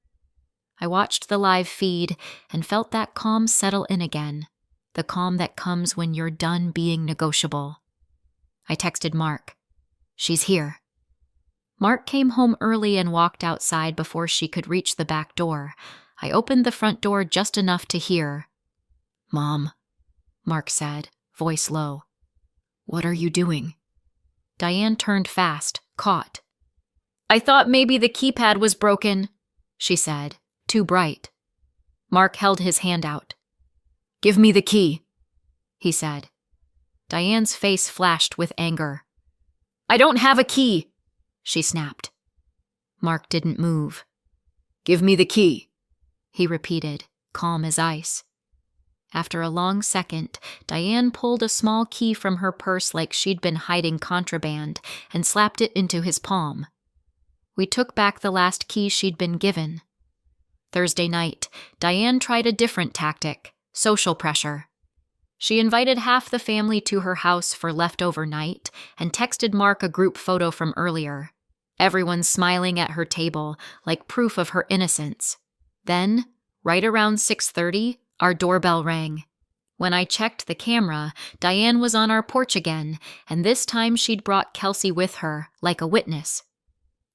I watched the live feed and felt that calm settle in again, the calm that comes when you're done being negotiable. I texted Mark. "She's here." Mark came home early and walked outside before she could reach the back door. I opened the front door just enough to hear. "Mom," Mark said, voice low. "What are you doing?" Diane turned fast, caught. "I thought maybe the keypad was broken," she said, too bright. Mark held his hand out. "Give me the key," he said. Diane's face flashed with anger. "I don't have a key," she snapped. Mark didn't move. "Give me the key," he repeated, calm as ice. After a long second, Diane pulled a small key from her purse like she'd been hiding contraband and slapped it into his palm. We took back the last key she'd been given. Thursday night, Diane tried a different tactic, social pressure. She invited half the family to her house for leftover night and texted Mark a group photo from earlier. Everyone smiling at her table, like proof of her innocence. Then, right around 6:30, our doorbell rang. When I checked the camera, Diane was on our porch again, and this time she'd brought Kelsey with her, like a witness.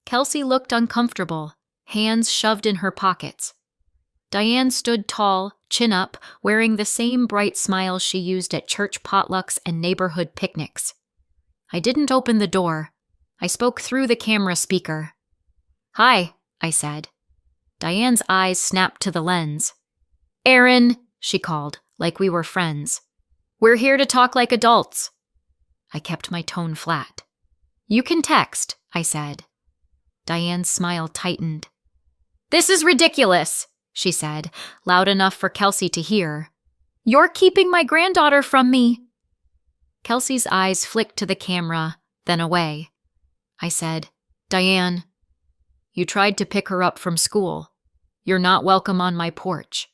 Kelsey looked uncomfortable, hands shoved in her pockets. Diane stood tall, chin up, wearing the same bright smile she used at church potlucks and neighborhood picnics. I didn't open the door. I spoke through the camera speaker. "Hi," I said. Diane's eyes snapped to the lens. "Erin," she called, like we were friends. "We're here to talk like adults." I kept my tone flat. "You can text," I said. Diane's smile tightened. "This is ridiculous," she said, loud enough for Kelsey to hear. "You're keeping my granddaughter from me." Kelsey's eyes flicked to the camera, then away. I said, "Diane, you tried to pick her up from school. You're not welcome on my porch."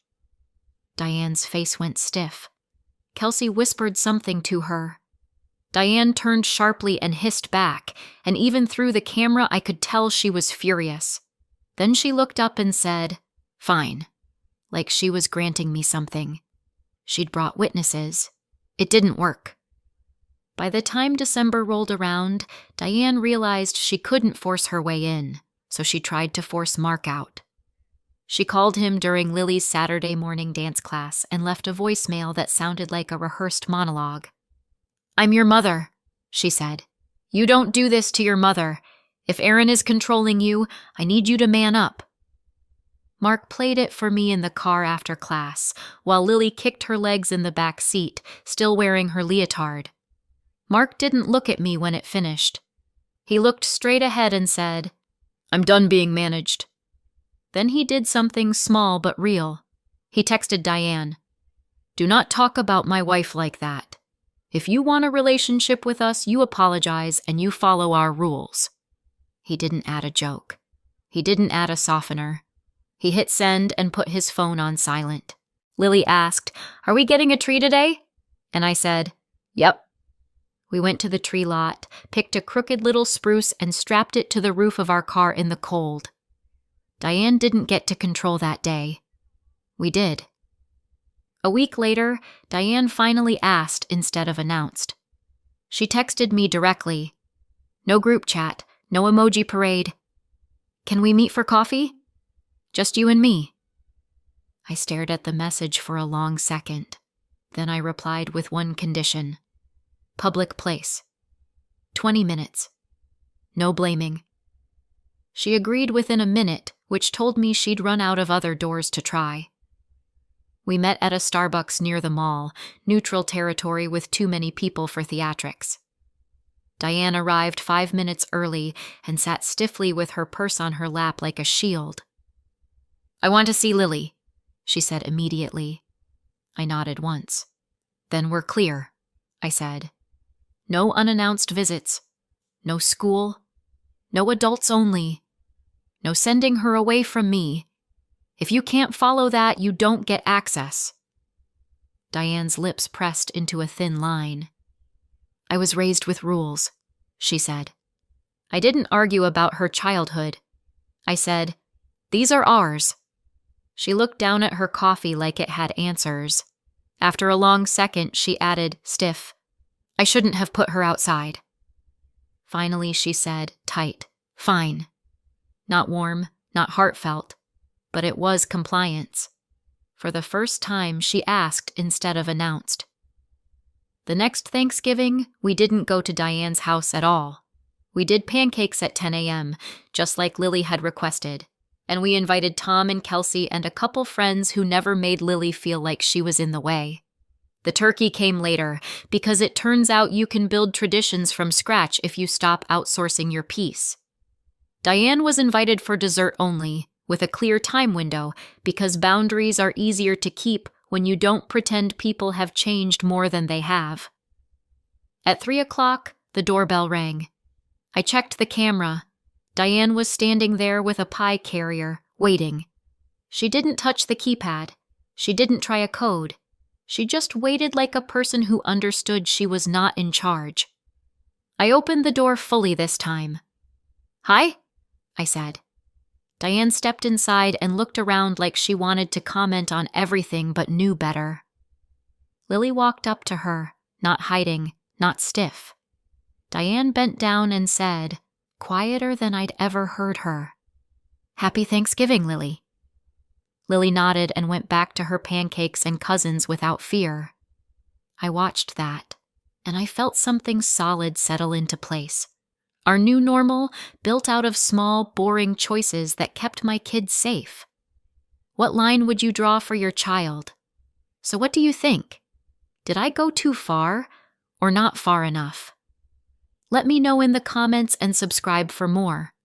Diane's face went stiff. Kelsey whispered something to her. Diane turned sharply and hissed back, and even through the camera I could tell she was furious. Then she looked up and said, "Fine," like she was granting me something. She'd brought witnesses. It didn't work. By the time December rolled around, Diane realized she couldn't force her way in, so she tried to force Mark out. She called him during Lily's Saturday morning dance class and left a voicemail that sounded like a rehearsed monologue. "I'm your mother," she said. "You don't do this to your mother. If Erin is controlling you, I need you to man up." Mark played it for me in the car after class, while Lily kicked her legs in the back seat, still wearing her leotard. Mark didn't look at me when it finished. He looked straight ahead and said, "I'm done being managed." Then he did something small but real. He texted Diane. Do not talk about my wife like that. If you want a relationship with us, you apologize and you follow our rules." He didn't add a joke. He didn't add a softener. He hit send and put his phone on silent. Lily asked, "Are we getting a tree today?" And I said, "Yep." We went to the tree lot, picked a crooked little spruce and strapped it to the roof of our car in the cold. Diane didn't get to control that day. We did. A week later, Diane finally asked instead of announced. She texted me directly. "No group chat, no emoji parade. Can we meet for coffee? Just you and me." I stared at the message for a long second. Then I replied with one condition. Public place. 20 minutes. No blaming. She agreed within a minute, which told me she'd run out of other doors to try. We met at a Starbucks near the mall, neutral territory with too many people for theatrics. Diane arrived 5 minutes early and sat stiffly with her purse on her lap like a shield. "I want to see Lily," she said immediately. I nodded once. "Then we're clear," I said. "No unannounced visits. No school. No adults only. No sending her away from me. If you can't follow that, you don't get access." Diane's lips pressed into a thin line. "I was raised with rules," she said. I didn't argue about her childhood. I said, "These are ours." She looked down at her coffee like it had answers. After a long second, she added, stiff, "I shouldn't have put her outside." Finally, she said, tight, "Fine." Not warm, not heartfelt, but it was compliance. For the first time, she asked instead of announced. The next Thanksgiving, we didn't go to Diane's house at all. We did pancakes at 10 a.m., just like Lily had requested, and we invited Tom and Kelsey and a couple friends who never made Lily feel like she was in the way. The turkey came later, because it turns out you can build traditions from scratch if you stop outsourcing your piece. Diane was invited for dessert only, with a clear time window, because boundaries are easier to keep when you don't pretend people have changed more than they have. At 3 o'clock, the doorbell rang. I checked the camera. Diane was standing there with a pie carrier, waiting. She didn't touch the keypad. She didn't try a code. She just waited like a person who understood she was not in charge. I opened the door fully this time. "Hi," I said. Diane stepped inside and looked around like she wanted to comment on everything but knew better. Lily walked up to her, not hiding, not stiff. Diane bent down and said, quieter than I'd ever heard her, "Happy Thanksgiving, Lily." Lily nodded and went back to her pancakes and cousins without fear. I watched that, and I felt something solid settle into place. Our new normal, built out of small, boring choices that kept my kids safe. What line would you draw for your child? So what do you think? Did I go too far, or not far enough? Let me know in the comments and subscribe for more.